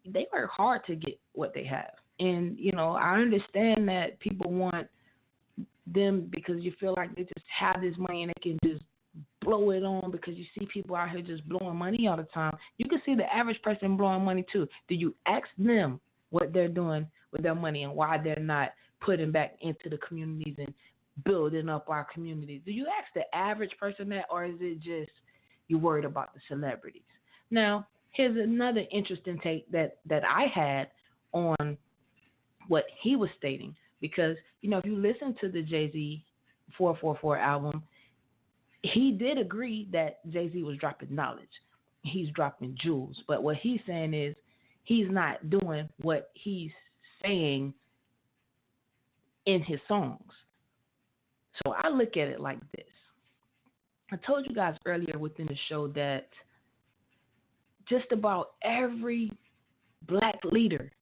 they work hard to get what they have. And, I understand that people want them because you feel like they just have this money and they can just blow it on, because you see people out here just blowing money all the time. You can see the average person blowing money too. Do you ask them what they're doing with their money and why they're not putting back into the communities and building up our communities? Do you ask the average person that, or is it just you're worried about the celebrities? Now, here's another interesting take that I had on what he was stating, because, if you listen to the Jay-Z 444 album, he did agree that Jay-Z was dropping knowledge. He's dropping jewels. But what he's saying is he's not doing what he's saying in his songs. So I look at it like this. I told you guys earlier within the show that just about every black leader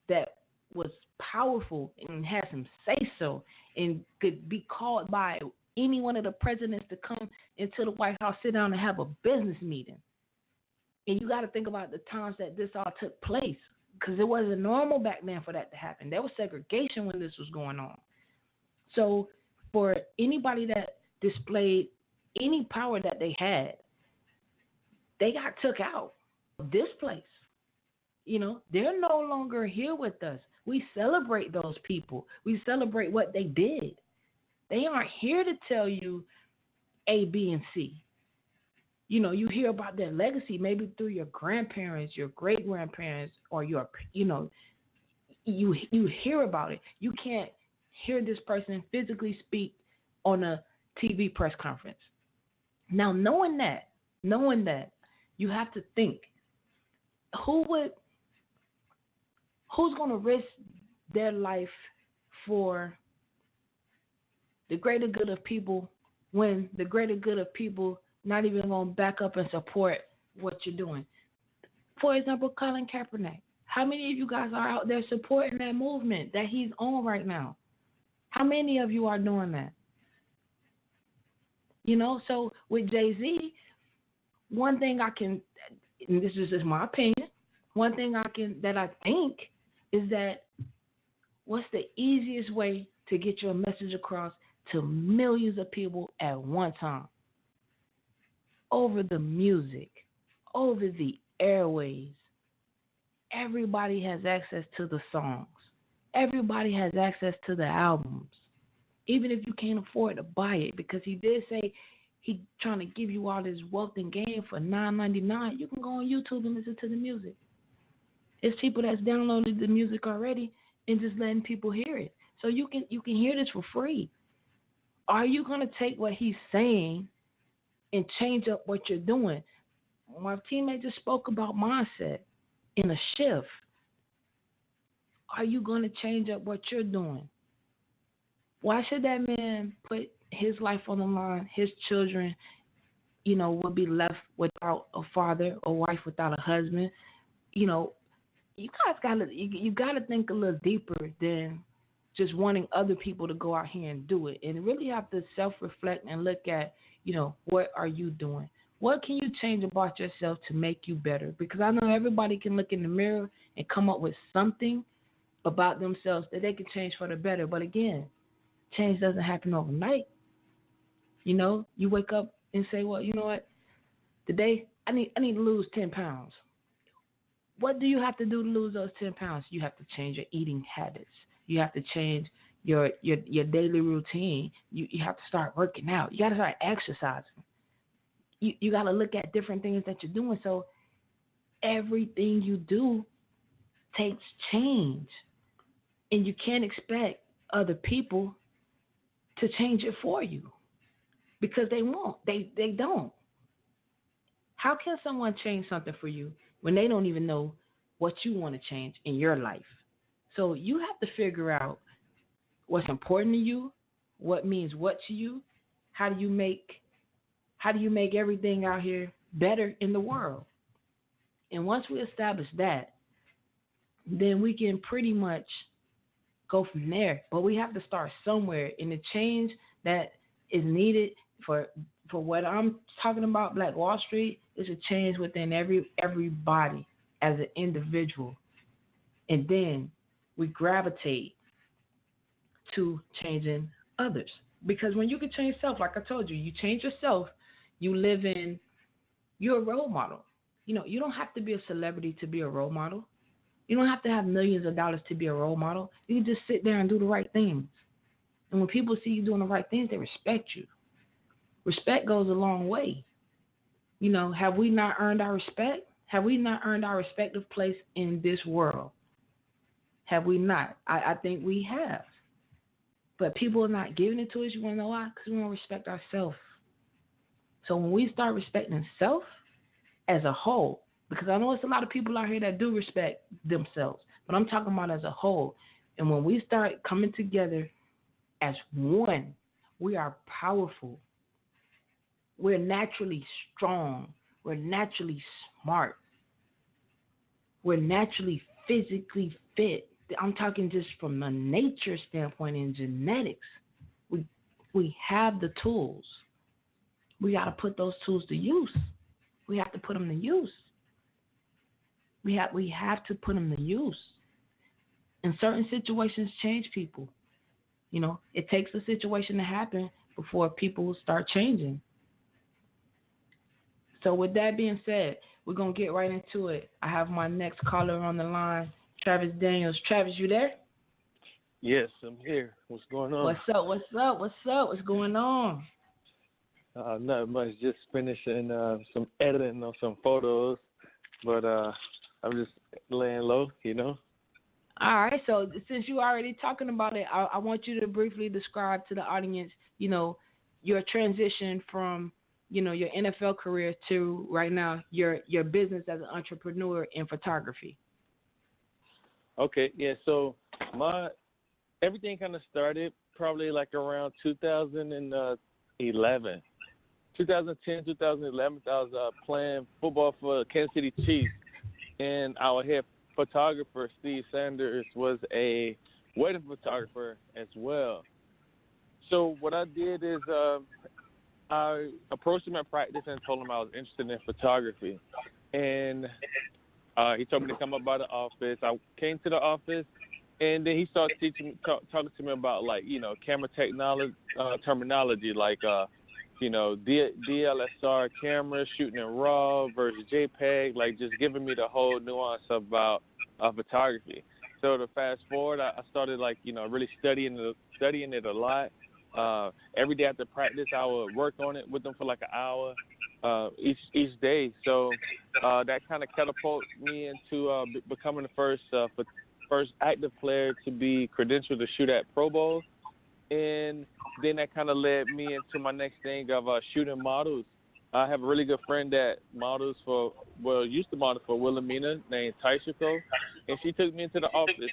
that was powerful and had some say-so and could be called by any one of the presidents to come into the White House, sit down and have a business meeting. And you got to think about the times that this all took place, because it wasn't normal back then for that to happen. There was segregation when this was going on. So for anybody that displayed any power that they had, they got took out of this place. They're no longer here with us. We celebrate those people. We celebrate what they did. They aren't here to tell you A, B, and C. You hear about their legacy maybe through your grandparents, your great-grandparents, or your, you hear about it. You can't hear this person physically speak on a TV press conference. Now, knowing that, you have to think, who's going to risk their life for the greater good of people, when the greater good of people not even going to back up and support what you're doing? For example, Colin Kaepernick. How many of you guys are out there supporting that movement that he's on right now? How many of you are doing that? So with Jay-Z, one thing I can, and this is just my opinion, one thing that I think is that, what's the easiest way to get your message across to millions of people at one time? Over the music, over the airways. Everybody has access to the songs. Everybody has access to the albums, even if you can't afford to buy it, because he did say he trying to give you all this wealth and gain for $9.99. You can go on YouTube and listen to the music. It's people that's downloaded the music already and just letting people hear it. So you can hear this for free. Are you going to take what he's saying and change up what you're doing? My teammate just spoke about mindset in a shift. Are you going to change up what you're doing? Why should that man put his life on the line? His children, will be left without a father, a wife without a husband. You guys gotta think a little deeper than just wanting other people to go out here and do it. And really have to self-reflect and look at, what are you doing? What can you change about yourself to make you better? Because I know everybody can look in the mirror and come up with something about themselves that they can change for the better. But again, change doesn't happen overnight. You wake up and say, well, you know what? Today I need to lose 10 pounds. What do you have to do to lose those 10 pounds? You have to change your eating habits. You have to change your daily routine. You have to start working out. You got to start exercising. You got to look at different things that you're doing. So everything you do takes change. And you can't expect other people to change it for you because they won't. They don't. How can someone change something for you when they don't even know what you want to change in your life? So you have to figure out what's important to you, what means what to you, how do you make everything out here better in the world? And once we establish that, then we can pretty much go from there. But we have to start somewhere, and the change that is needed for what I'm talking about, Black Wall Street, is a change within everybody as an individual. And then we gravitate to changing others. Because when you can change self, like I told you, you change yourself, you're a role model. You don't have to be a celebrity to be a role model. You don't have to have millions of dollars to be a role model. You can just sit there and do the right things. And when people see you doing the right things, they respect you. Respect goes a long way. Have we not earned our respect? Have we not earned our respective place in this world? Have we not? I think we have. But people are not giving it to us. You want to know why? Because we don't respect ourselves. So when we start respecting self as a whole, because I know it's a lot of people out here that do respect themselves, but I'm talking about as a whole. And when we start coming together as one, we are powerful. We're naturally strong. We're naturally smart. We're naturally physically fit. I'm talking just from a nature standpoint and genetics. We have the tools. We got to put those tools to use. We have to put them to use. We have to put them to use. And certain situations change people. It takes a situation to happen before people start changing. So with that being said, we're going to get right into it. I have my next caller on the line, Travis Daniels. Travis, you there? Yes, I'm here. What's going on? What's going on? Not much. Just finishing some editing on some photos, but I'm just laying low, All right. So since you're already talking about it, I want you to briefly describe to the audience, your transition from, your NFL career to right now your business as an entrepreneur in photography. Okay. Yeah. So everything kind of started probably like around 2011. 2010, 2011, I was playing football for Kansas City Chiefs, and our head photographer, Steve Sanders, was a wedding photographer as well. So what I did is I approached him at practice and told him I was interested in photography. And he told me to come up by the office. I came to the office, and then he started talking to me about, camera technology, terminology, DSLR cameras, shooting in RAW versus JPEG, just giving me the whole nuance about photography. So to fast forward, I started really studying it a lot. Every day after practice, I would work on it with them for an hour each day. So that kind of catapulted me into becoming the first active player to be credentialed to shoot at Pro Bowls. And then that kind of led me into my next thing of shooting models. I have a really good friend that used to model for Wilhelmina named Taishiko, and she took me into the office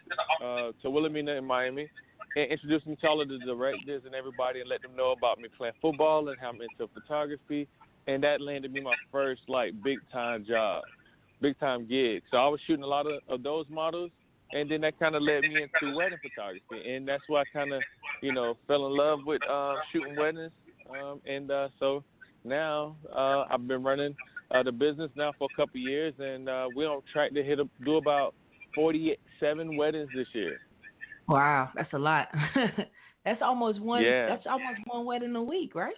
to Wilhelmina in Miami and introduced me to all of the directors and everybody and let them know about me playing football and how I'm into photography. And that landed me my first big time job, big time gig. So I was shooting a lot of those models, and then that kind of led me into wedding photography, and that's why I kind of, fell in love with shooting weddings, and so now I've been running the business now for a couple of years, and we're on track to do about 47 weddings this year. Wow, that's a lot. That's almost one. Yeah. That's almost one wedding a week, right?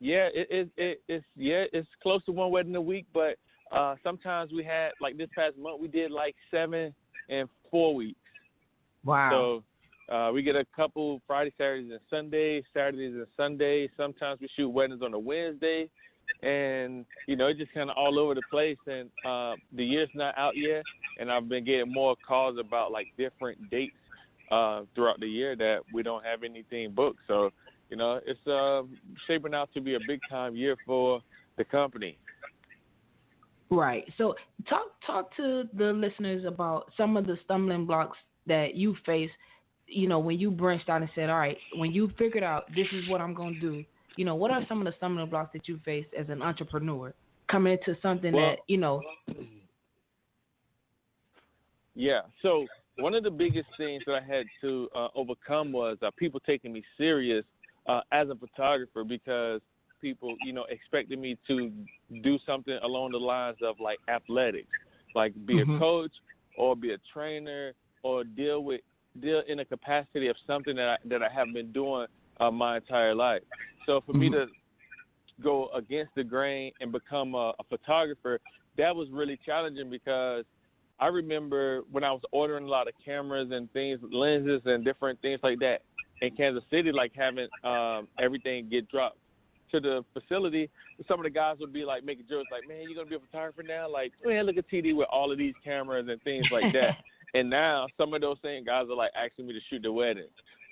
Yeah, it's close to one wedding a week, but sometimes we had, like this past month, we did like 7 in 4 weeks. Wow. So we get a couple Friday, Saturdays, and Sundays, Saturdays and Sundays. Sometimes we shoot weddings on a Wednesday, and it's just kind of all over the place. And the year's not out yet, and I've been getting more calls about like different dates throughout the year that we don't have anything booked. So it's shaping out to be a big time year for the company. Right. So talk to the listeners about some of the stumbling blocks that you face, when you branched out and said, all right, when you figured out this is what I'm going to do, what are some of the stumbling blocks that you faced as an entrepreneur coming into something Yeah. So one of the biggest things that I had to overcome was people taking me serious as a photographer, because people, expected me to do something along the lines of like athletics, like be a coach or be a trainer or deal in a capacity of something that I have been doing my entire life. So for me to go against the grain and become a photographer, that was really challenging, because I remember when I was ordering a lot of cameras and things, lenses and different things like that in Kansas City, like having everything get dropped to the facility, some of the guys would be like making jokes like, man, you're going to be a photographer now? Like, man, look at TD with all of these cameras and things like that. And now some of those same guys are like asking me to shoot the wedding,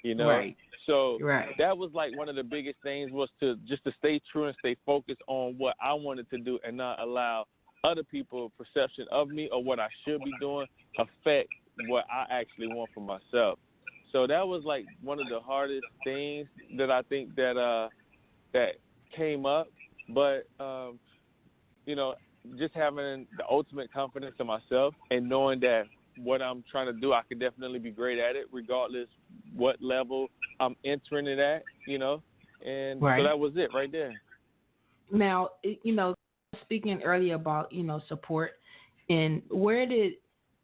Right. So that was like one of the biggest things, was to stay true and stay focused on what I wanted to do and not allow other people's perception of me or what I should be doing affect what I actually want for myself. So that was like one of the hardest things that I think that came up. But, just having the ultimate confidence in myself and knowing that what I'm trying to do, I can definitely be great at it, regardless what level I'm entering it at, and so that was it right there. Now, speaking earlier about, support, and where did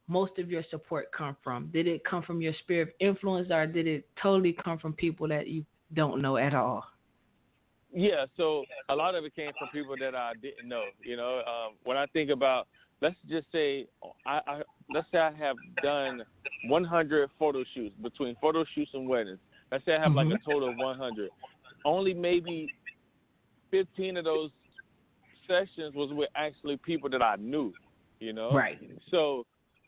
most of your support come from? Did it come from your sphere of influence, or did it totally come from people that you don't know at all? Yeah, so a lot of it came from people that I didn't know. When I think about, let's just say I have done 100 photo shoots, between photo shoots and weddings. Let's say I have like a total of 100. Only maybe 15 of those sessions was with actually people that I knew, Right. So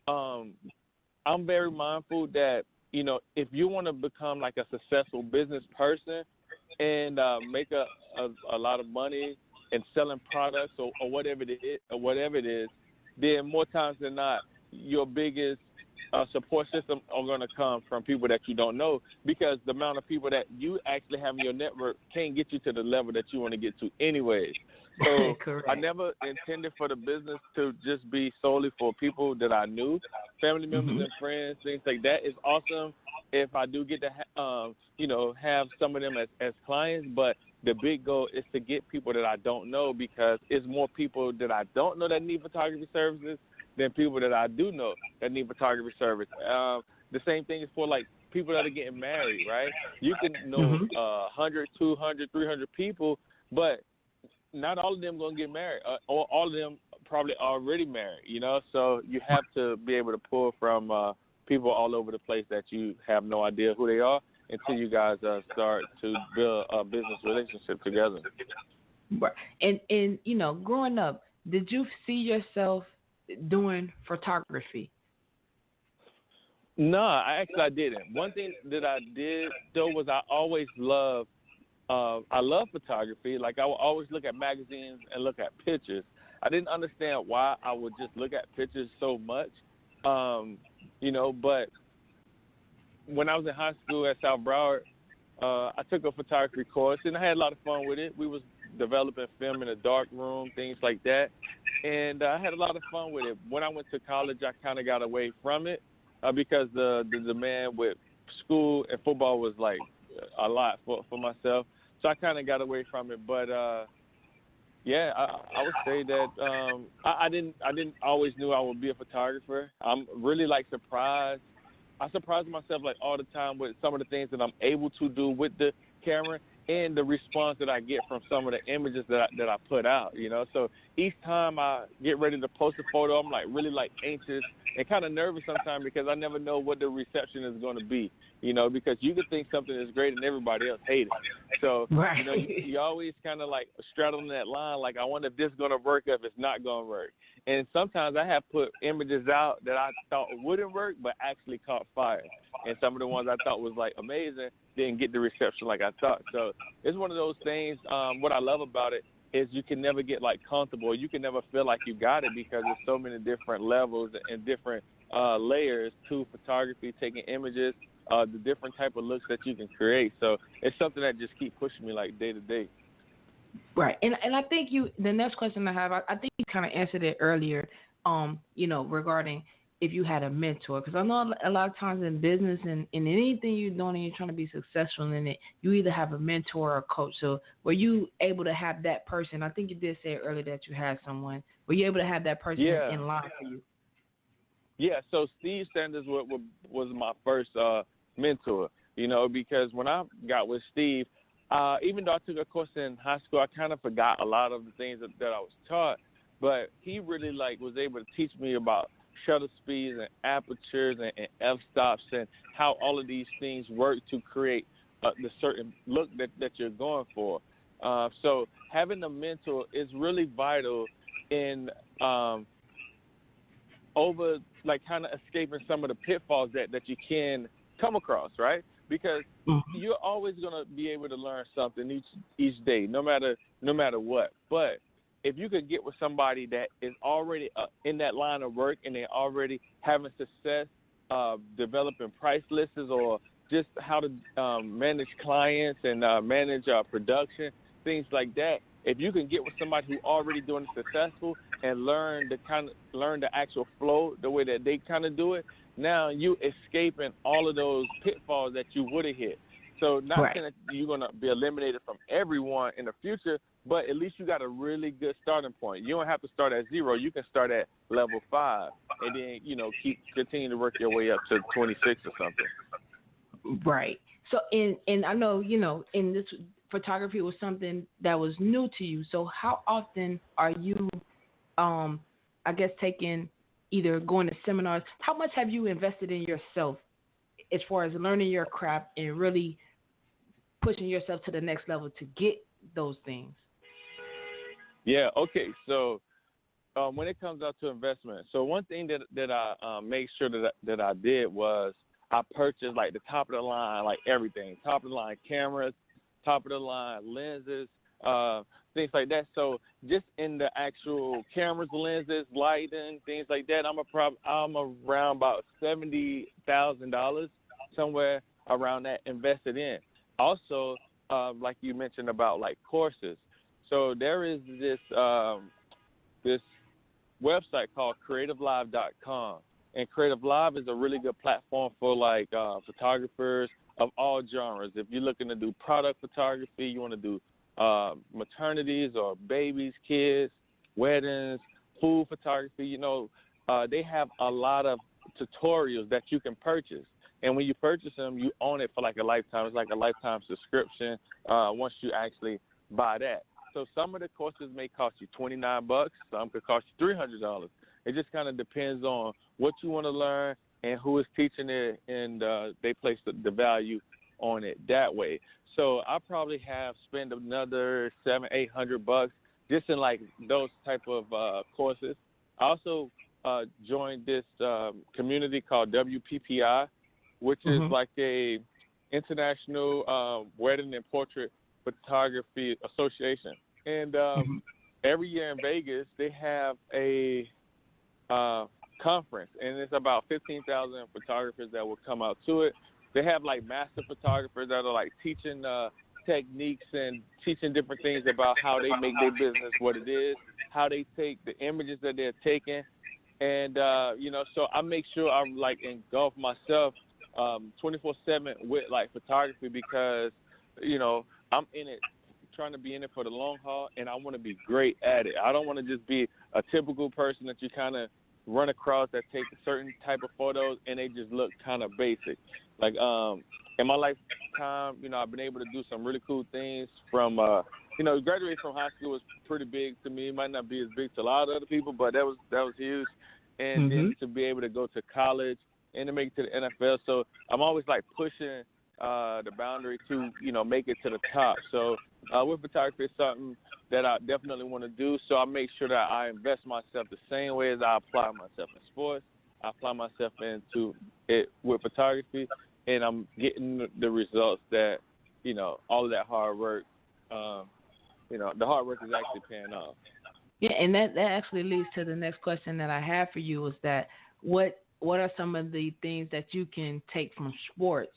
I'm very mindful that, if you want to become like a successful business person and make a lot of money and selling products or whatever it is, then more times than not, your biggest support system are going to come from people that you don't know, because the amount of people that you actually have in your network can't get you to the level that you want to get to anyways. So I never intended for the business to just be solely for people that I knew, family members and friends, things like that. It's awesome if I do get to have some of them as clients, but the big goal is to get people that I don't know, because it's more people that I don't know that need photography services than people that I do know that need photography service. The same thing is for like people that are getting married, right? You can know 100, 200, 300 people, but not all of them going to get married, or all of them probably already married, So you have to be able to pull from people all over the place that you have no idea who they are until you guys start to build a business relationship together. Right. And growing up, did you see yourself doing photography? No, I didn't. One thing that I did, though, was I always loved I love photography. Like, I would always look at magazines and look at pictures. I didn't understand why I would just look at pictures so much, but when I was in high school at South Broward, I took a photography course, and I had a lot of fun with it. We was developing film in a dark room, things like that, and I had a lot of fun with it. When I went to college, I kind of got away from it, because the demand with school and football was like a lot for myself. So I kind of got away from it. But yeah, I would say that I didn't always knew I would be a photographer. I'm really like surprised. I surprise myself like all the time with some of the things that I'm able to do with the camera and the response that I get from some of the images that I put out, you know. So each time I get ready to post a photo, I'm like really like anxious and kind of nervous sometimes because I never know what the reception is going to be, you know, because you could think something is great and everybody else hate it. So, right. You know, you always kind of like straddling that line, like I wonder if this is going to work, if it's not going to work. And sometimes I have put images out that I thought wouldn't work but actually caught fire. And some of the ones I thought was like amazing didn't get the reception like I thought. So it's one of those things. What I love about it is you can never get like comfortable. You can never feel like you got it because there's so many different levels and different layers to photography, taking images, the different type of looks that you can create. So it's something that just keep pushing me like day to day. Right, and I think the next question I have, I think you kind of answered it earlier, you know, regarding if you had a mentor, because I know a lot of times in business and in anything you're doing and you're trying to be successful in it, you either have a mentor or a coach. So were you able to have that person? I think you did say earlier that you had someone. Were you able to have that person in line for you? Yeah, so Steve Sanders was my first mentor, you know, because when I got with Steve, even though I took a course in high school, I kind of forgot a lot of the things that I was taught. But he really like was able to teach me about shutter speeds and apertures and f-stops and how all of these things work to create the certain look that you're going for. So having a mentor is really vital in over like kind of escaping some of the pitfalls that you can come across, right? Because you're always going to be able to learn something each day, no matter what. But if you could get with somebody that is already in that line of work and they're already having success developing price lists or just how to manage clients and manage production, things like that, if you can get with somebody who already doing it successful and learn the actual flow the way that they kind of do it, now you escaping all of those pitfalls that you would have hit. So not saying that you're going to be eliminated from everyone in the future, but at least you got a really good starting point. You don't have to start at 0. You can start at level 5 and then, you know, continue to work your way up to 26 or something. Right. So, and I know, you know, in this photography was something that was new to you. So how often are you, I guess, either going to seminars? How much have you invested in yourself as far as learning your craft and really pushing yourself to the next level to get those things? Yeah, okay. So when it comes out to investment, so one thing that I made sure that I did was I purchased like the top of the line, like everything, top of the line cameras, top of the line lenses, things like that. So just in the actual cameras, lenses, lighting, things like that, I'm around about $70,000, somewhere around that invested in. Also, like you mentioned about like courses. So there is this website called CreativeLive.com, and Creative Live is a really good platform for like photographers of all genres. If you're looking to do product photography, you want to do maternities or babies, kids, weddings, food photography, you know, they have a lot of tutorials that you can purchase. And when you purchase them, you own it for like a lifetime. It's like a lifetime subscription once you actually buy that. So some of the courses may cost you $29. Some could cost you $300. It just kind of depends on what you want to learn and who is teaching it, and they place the value on it that way. So I probably have spent another $700-800 just in like those type of courses. I also joined this community called WPPI, which is like a international wedding and portrait photography association. And every year in Vegas, they have a conference, and it's about 15,000 photographers that will come out to it. They have like master photographers that are like teaching techniques and teaching different things about how they make their business what it is, how they take the images that they're taking And so I make sure I'm like engulf myself 24/7 with like photography because I'm in it, trying to be in it for the long haul, and I want to be great at it. I don't want to just be a typical person that you kind of run across that take a certain type of photos and they just look kind of basic. Like in my lifetime, I've been able to do some really cool things. From graduating from high school was pretty big to me. It might not be as big to a lot of other people, but that was huge. And then to be able to go to college and to make it to the NFL. So I'm always like pushing the boundary to, make it to the top. So with photography, it's something that I definitely want to do. So I make sure that I invest myself the same way as I apply myself in sports. I apply myself into it with photography, and I'm getting the results that, all of that hard work, the hard work is actually paying off. Yeah, and that actually leads to the next question that I have for you is that what are some of the things that you can take from sports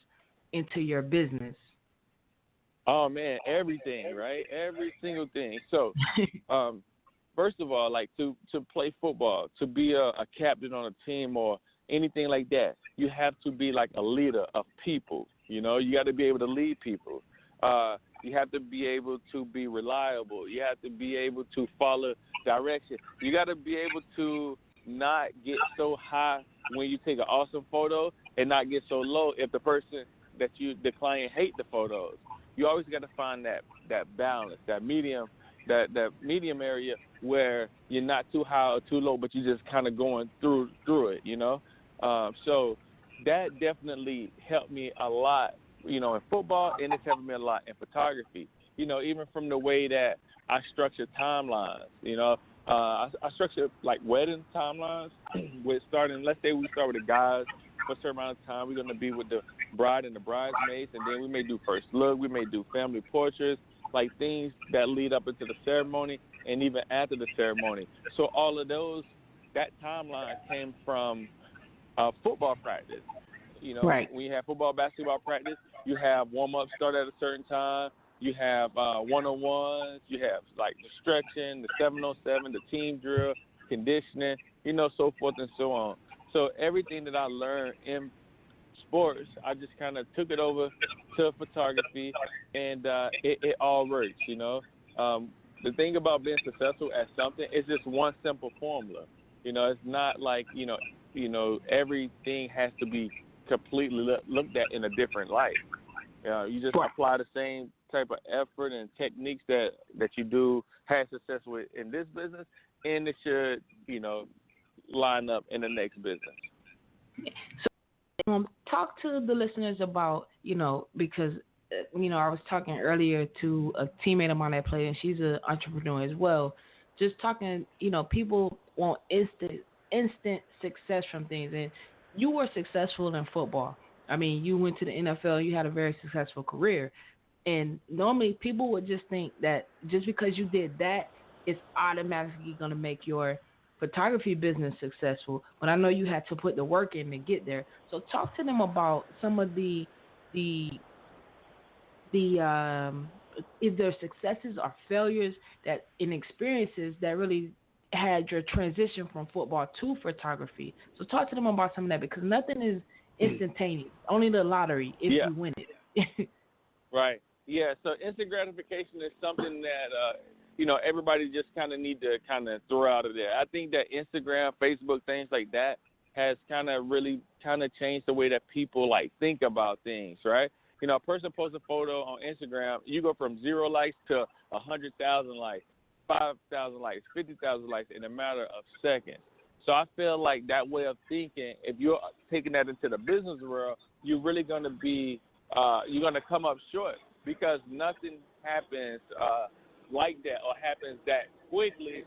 into your business? Oh, man, everything, right? Every single thing. So, first of all, like to play football, to be a captain on a team or anything like that, you have to be like a leader of people. You got to be able to lead people. You have to be able to be reliable. You have to be able to follow direction. You got to be able to not get so high when you take an awesome photo and not get so low if the person that the client hate the photos. You always got to find that balance, that medium area where you're not too high or too low, but you're just kind of going through it, So that definitely helped me a lot, in football, and it's helped me a lot in photography. Even from the way that I structure timelines. I structure like wedding timelines with let's say we start with the guys for a certain amount of time. We're going to be with the bride and the bridesmaids, and then we may do first look. We may do family portraits, like things that lead up into the ceremony and even after the ceremony. So all of those, that timeline came from football practice. Right. When you have football, basketball practice, you have warm-ups start at a certain time. You have one-on-ones. You have, like, the stretching, the 7-on-7, the team drill, conditioning, so forth and so on. So everything that I learned in sports, I just kind of took it over to photography, and it all works, The thing about being successful at something is just one simple formula. It's not like, everything has to be completely looked at in a different light. You just apply the same type of effort and techniques that you do have success with in this business, and it should, line up in the next business. So, talk to the listeners about, because, I was talking earlier to a teammate of mine that played, and she's an entrepreneur as well. Just talking, people want instant success from things, and you were successful in football. I mean, you went to the NFL, you had a very successful career. And normally people would just think that just because you did that, it's automatically going to make your photography business successful. But I know you had to put the work in to get there. So talk to them about some of the if their successes or failures that in experiences that really had your transition from football to photography. So talk to them about some of that, because nothing is instantaneous. Only the lottery if you win it. Right. Yeah. So instant gratification is something that everybody just kind of need to kind of throw out of there. I think that Instagram, Facebook, things like that has kind of really kind of changed the way that people like think about things. Right. A person posts a photo on Instagram, you go from 0 likes to 100,000 likes, 5,000 likes, 50,000 likes in a matter of seconds. So I feel like that way of thinking, if you're taking that into the business world, you're really going to be, you're going to come up short, because nothing happens like that or happens that quickly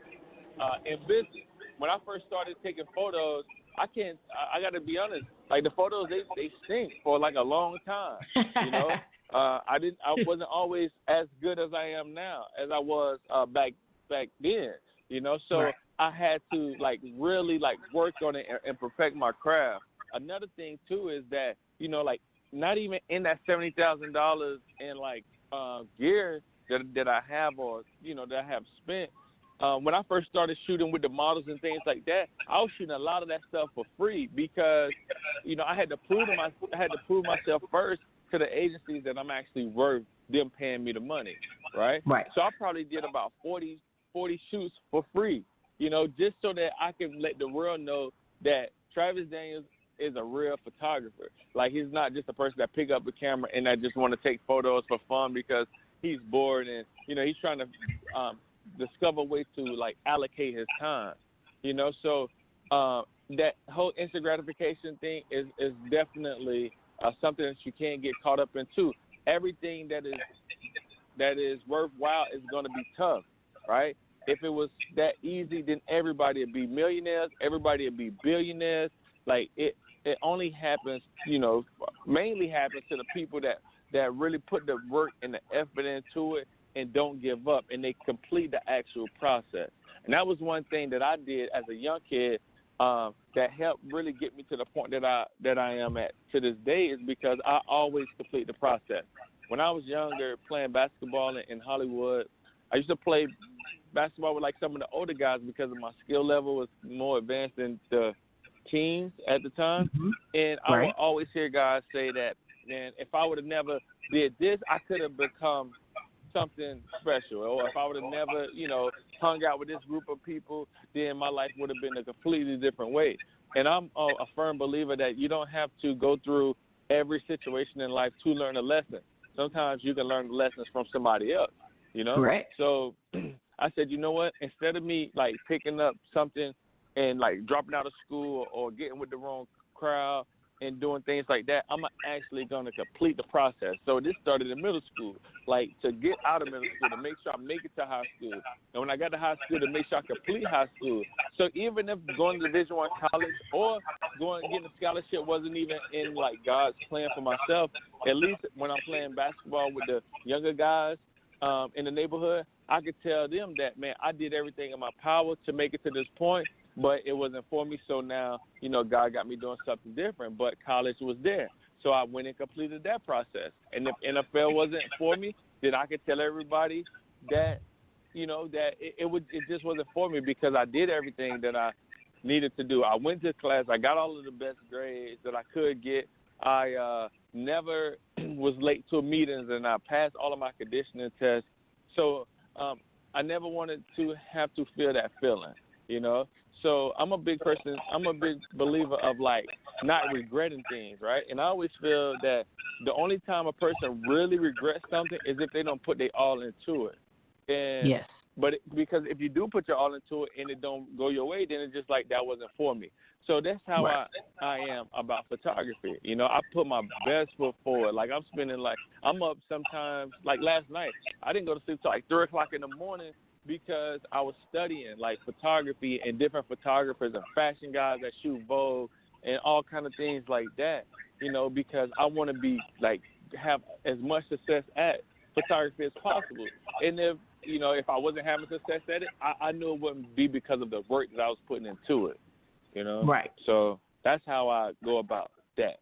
in business. When I first started taking photos, I got to be honest, like the photos, they stink for like a long time, I wasn't always as good as I am now as I was back then, so right. I had to like really like work on it and perfect my craft. Another thing too is that, like not even in that $70,000 in like gear that I have or, that I have spent, when I first started shooting with the models and things like that, I was shooting a lot of that stuff for free because, I had to prove myself first to the agencies that I'm actually worth them paying me the money, right? Right. So I probably did about 40 shoots for free, just so that I can let the world know that Travis Daniels is a real photographer. Like, he's not just a person that pick up the camera and that just want to take photos for fun because he's bored and, he's trying to discover a way to, like, allocate his time, So that whole instant gratification thing is definitely something that you can't get caught up into. Everything that is worthwhile is going to be tough, right? If it was that easy, then everybody would be millionaires, everybody would be billionaires. Like, it only happens, mainly happens to the people that really put the work and the effort into it and don't give up, and they complete the actual process. And that was one thing that I did as a young kid that helped really get me to the point that I am at to this day, is because I always complete the process. When I was younger, playing basketball in Hollywood, I used to play basketball with, like, some of the older guys because of my skill level was more advanced than the teens at the time. Mm-hmm. And I would always hear guys say that, man, if I would have never did this, I could have become something special. Or if I would have never, hung out with this group of people, then my life would have been a completely different way. And I'm a firm believer that you don't have to go through every situation in life to learn a lesson. Sometimes you can learn the lessons from somebody else, Right. So I said, you know what? Instead of me, like, picking up something and, like, dropping out of school or getting with the wrong crowd and doing things like that, I'm actually going to complete the process. So this started in middle school, like, to get out of middle school, to make sure I make it to high school. And when I got to high school, to make sure I complete high school. So even if going to Division I college or getting a scholarship wasn't even in, like, God's plan for myself, at least when I'm playing basketball with the younger guys in the neighborhood, I could tell them that, man, I did everything in my power to make it to this point, but it wasn't for me. So now, God got me doing something different, but college was there. So I went and completed that process. And if NFL wasn't for me, then I could tell everybody that, that it just wasn't for me because I did everything that I needed to do. I went to class. I got all of the best grades that I could get. I never was late to meetings, and I passed all of my conditioning tests. So I never wanted to have to feel that feeling, So I'm a big person. I'm a big believer of, like, not regretting things, right? And I always feel that the only time a person really regrets something is if they don't put their all into it. And yes. But because if you do put your all into it and it don't go your way, then it's just like, that wasn't for me. So that's how I am about photography. I put my best foot forward. Like, I'm up sometimes, like last night, I didn't go to sleep till like 3 o'clock in the morning because I was studying, like, photography and different photographers and fashion guys that shoot Vogue and all kind of things like that, because I want to be, like, have as much success at photography as possible. And if I wasn't having success at it, I knew it wouldn't be because of the work that I was putting into it, Right. So that's how I go about that.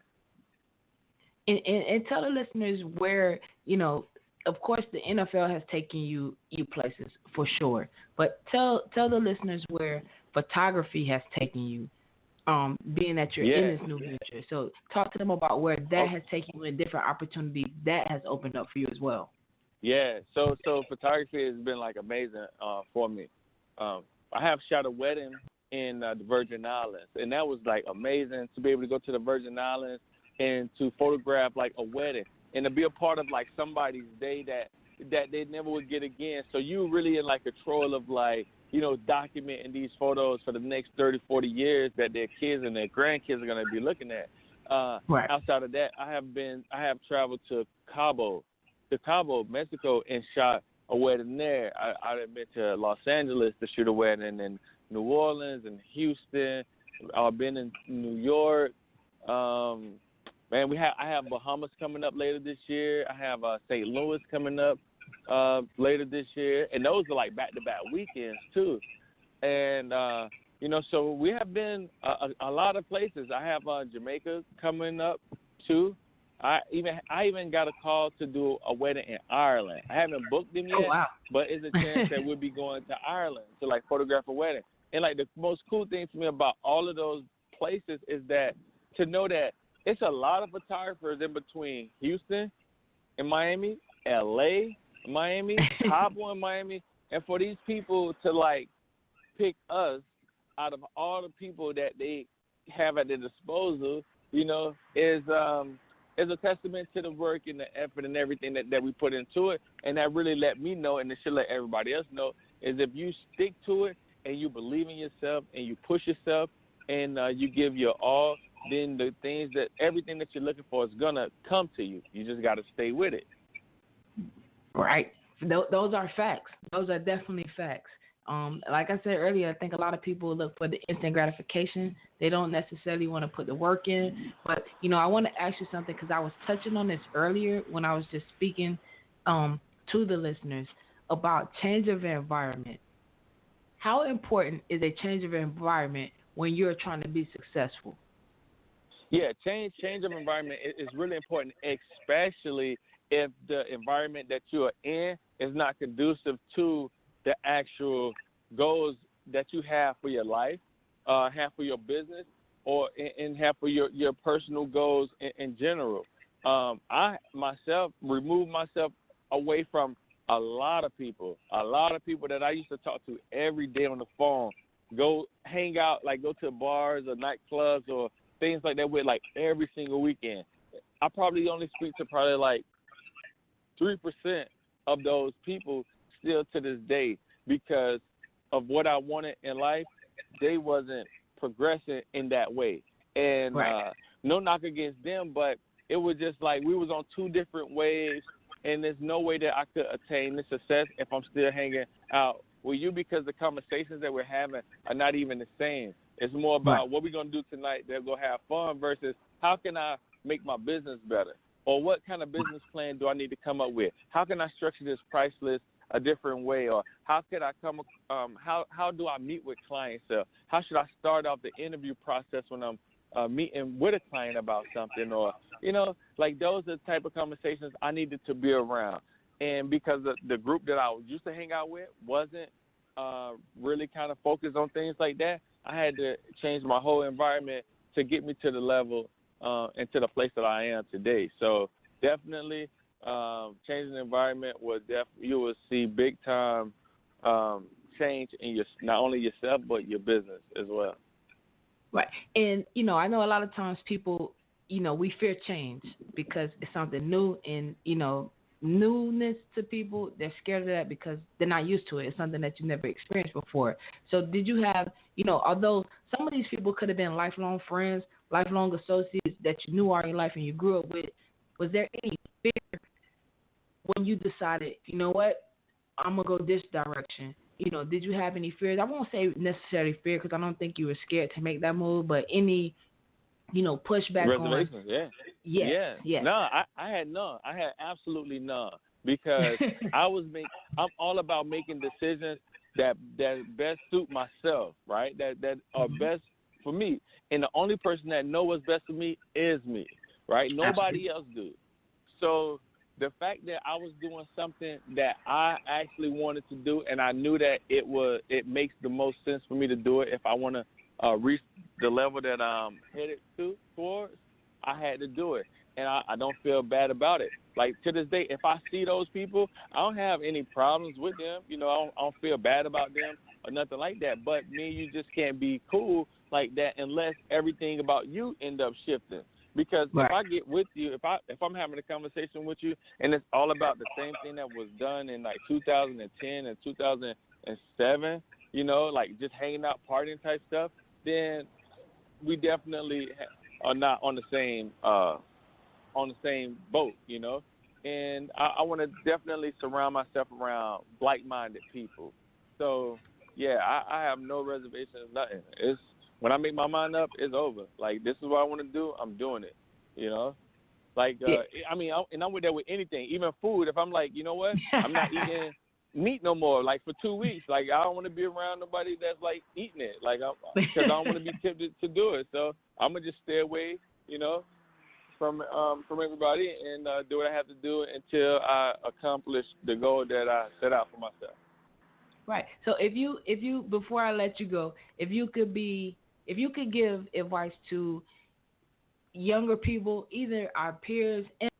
And tell the listeners where, of course, the NFL has taken you places for sure, but tell the listeners where photography has taken you, being that you're in this new venture. So talk to them about where that has taken you and different opportunities that has opened up for you as well. Yeah, so photography has been, like, amazing for me. I have shot a wedding in the Virgin Islands, and that was, like, amazing to be able to go to the Virgin Islands and to photograph, like, a wedding and to be a part of, like, somebody's day that they never would get again. So you really in, like, control of, like, documenting these photos for the next 30, 40 years that their kids and their grandkids are going to be looking at. Right. Outside of that, I have traveled to Cabo, Mexico, and shot a wedding there. I've been to Los Angeles to shoot a wedding, and New Orleans and Houston. I've been in New York. Man, I have Bahamas coming up later this year. I have St. Louis coming up later this year, and those are, like, back-to-back weekends too. And so we have been a lot of places. I have Jamaica coming up too. I even got a call to do a wedding in Ireland. I haven't booked them yet, Oh, wow. but it's a chance that we'll be going to Ireland to like photograph a wedding. And like the most cool thing to me about all of those places is that to know that it's a lot of photographers in between Houston and Miami, LA, Miami, Cabo in Miami, and for these people to like pick us out of all the people that they have at their disposal, you know, is a testament to the work and the effort and everything that we put into it. And that really let me know, and it should let everybody else know, is if you stick to it and you believe in yourself and you push yourself and you give your all, then the things that everything that you're looking for is going to come to you. You just got to stay with it. Right. Those are facts. Those are definitely facts. Like I said earlier, I think a lot of people look for the instant gratification. They don't necessarily want to put the work in. But, you know, I want to ask you something because I was touching on this earlier when I was just speaking to the listeners about change of environment. How important is a change of environment when you're trying to be successful? Yeah, change of environment is really important, especially if the environment that you are in is not conducive to the actual goals that you have for your life, have for your business, or and have for your personal goals in general. I myself removed myself away from a lot of people that I used to talk to every day on the phone, go hang out, like go to bars or nightclubs or things like that with like every single weekend. I probably only speak to probably like 3% of those people still to this day because of what I wanted in life. They wasn't progressing in that way. And right. No knock against them, but it was just like we was on two different waves, and there's no way that I could attain the success if I'm still hanging out with you because the conversations that we're having are not even the same. It's more about what we're going to do tonight that we'll have fun versus how can I make my business better, or what kind of business plan do I need to come up with? How can I structure this price list a different way, or how could I how do I meet with clients? How should I start off the interview process when I'm meeting with a client about something, or, you know, like those are the type of conversations I needed to be around. And because the group that I used to hang out with wasn't really kind of focused on things like that, I had to change my whole environment to get me to the level and to the place that I am today. So definitely changing the environment you will see big time change in not only yourself but your business as well. Right. And, you know, I know a lot of times people, you know, we fear change because it's something new and, you know, newness to people. They're scared of that because they're not used to it. It's something that you never experienced before. So did you have, you know, although some of these people could have been lifelong friends, lifelong associates that you knew all your life and you grew up with, was there any fear when you decided, you know what, I'm going to go this direction? You know, did you have any fears? I won't say necessarily fear because I don't think you were scared to make that move, but any, you know, pushback on. Yeah. No, I had none. I had absolutely none because I'm all about making decisions that best suit myself, right? That are best for me. And the only person that knows what's best for me is me, right? Nobody else do. So the fact that I was doing something that I actually wanted to do, and I knew that it makes the most sense for me to do it if I want to reach the level that I'm headed towards, I had to do it. And I don't feel bad about it. Like, to this day, if I see those people, I don't have any problems with them. You know, I don't feel bad about them or nothing like that. But me and you just can't be cool like that unless everything about you end up shifting. Because if I get with you, if I'm having a conversation with you and it's all about the same thing that was done in like 2010 and 2007, you know, like just hanging out, partying type stuff, then we definitely are not on the same boat, you know. And I want to definitely surround myself around like-minded people. So yeah, I have no reservations, nothing. It's when I make my mind up, it's over. Like, this is what I want to do, I'm doing it, you know? Like, I mean, and I'm with that with anything, even food. If I'm like, you know what, I'm not eating meat no more, like, for 2 weeks. Like, I don't want to be around nobody that's, like, eating it. Like, because I don't want to be tempted to do it. So I'm going to just stay away, you know, from everybody and do what I have to do until I accomplish the goal that I set out for myself. Right. So if you before I let you go, if you could give advice to younger people, either our peers and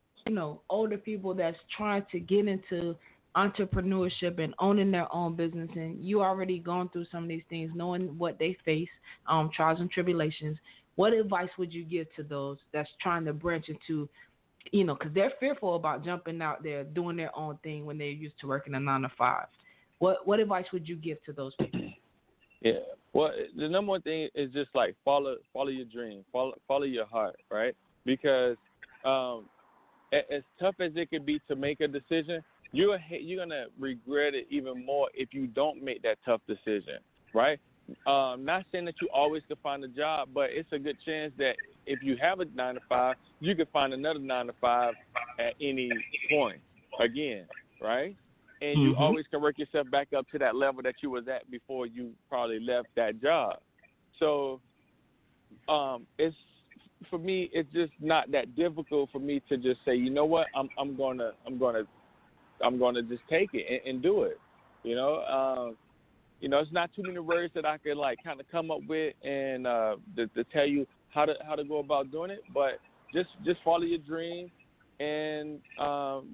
older people that's trying to get into entrepreneurship and owning their own business, and you already gone through some of these things, knowing what they face, trials and tribulations, what advice would you give to those that's trying to branch into, because they're fearful about jumping out there doing their own thing when they're used to working a 9-to-5? What advice would you give to those people? Yeah. Well, the number one thing is just like follow your dream, follow your heart, right? Because as tough as it could be to make a decision, you're gonna regret it even more if you don't make that tough decision, right? Not saying that you always can find a job, but it's a good chance that if you have a 9-to-5, you can find another 9-to-5 at any point again, right? And you always can work yourself back up to that level that you was at before you probably left that job. So it's, for me, it's just not that difficult for me to just say, you know what, I'm gonna just take it and do it. It's not too many words that I could like kind of come up with and to tell you how to go about doing it, but just follow your dream. And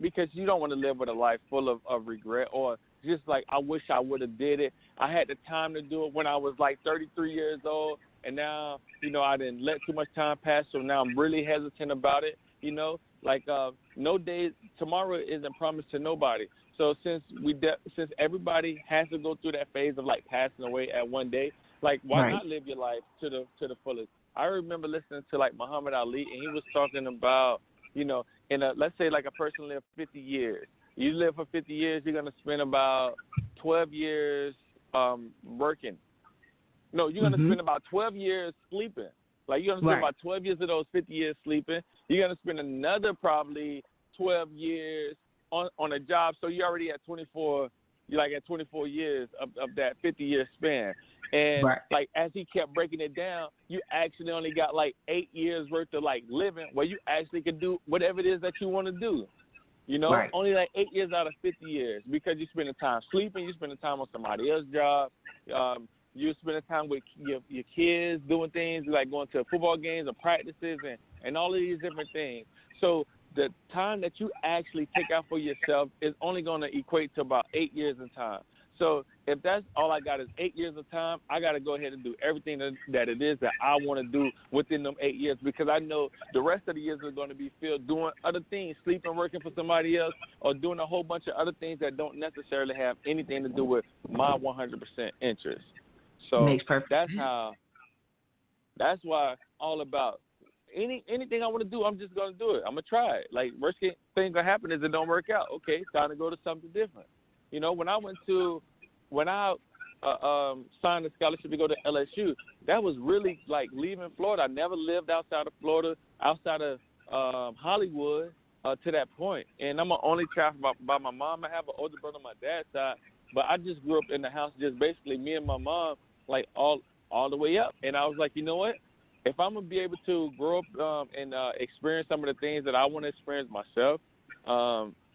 because you don't want to live with a life full of regret, or just like, I wish I would have did it. I had the time to do it when I was like 33 years old, and now, I didn't let too much time pass, so now I'm really hesitant about it, no day, tomorrow isn't promised to nobody. So since everybody has to go through that phase of like passing away at one day, like why not live your life to the fullest? I remember listening to like Muhammad Ali, and he was talking about, let's say like a person lived 50 years. You live for 50 years, you're going to spend about 12 years working. No, you're going to spend about 12 years sleeping. Like, you're going to spend about 12 years of those 50 years sleeping. You're going to spend another probably 12 years on a job. So you're already at 24, you're like at 24 years of that 50-year span. And like, as he kept breaking it down, you actually only got like 8 years worth of like living where you actually can do whatever it is that you want to do. Only like 8 years out of 50 years, because you spend the time sleeping, you spend the time on somebody else's job, you spend the time with your kids doing things like going to football games and practices and all of these different things. So the time that you actually take out for yourself is only going to equate to about 8 years in time. So if that's all I got is 8 years of time, I got to go ahead and do everything that it is that I want to do within them 8 years, because I know the rest of the years are going to be filled doing other things, sleeping, working for somebody else, or doing a whole bunch of other things that don't necessarily have anything to do with my 100% interest. So Makes perfect sense. That's why all about anything I want to do, I'm just going to do it. I'm going to try it. Like, worst thing that happen is it don't work out. Okay, it's time to go to something different. When I signed a scholarship to go to LSU, that was really like leaving Florida. I never lived outside of Florida, outside of Hollywood to that point. And I'm an only child by my mom. I have an older brother on my dad's side, but I just grew up in the house, just basically me and my mom, like all the way up. And I was like, you know what? If I'm going to be able to grow up and experience some of the things that I want to experience myself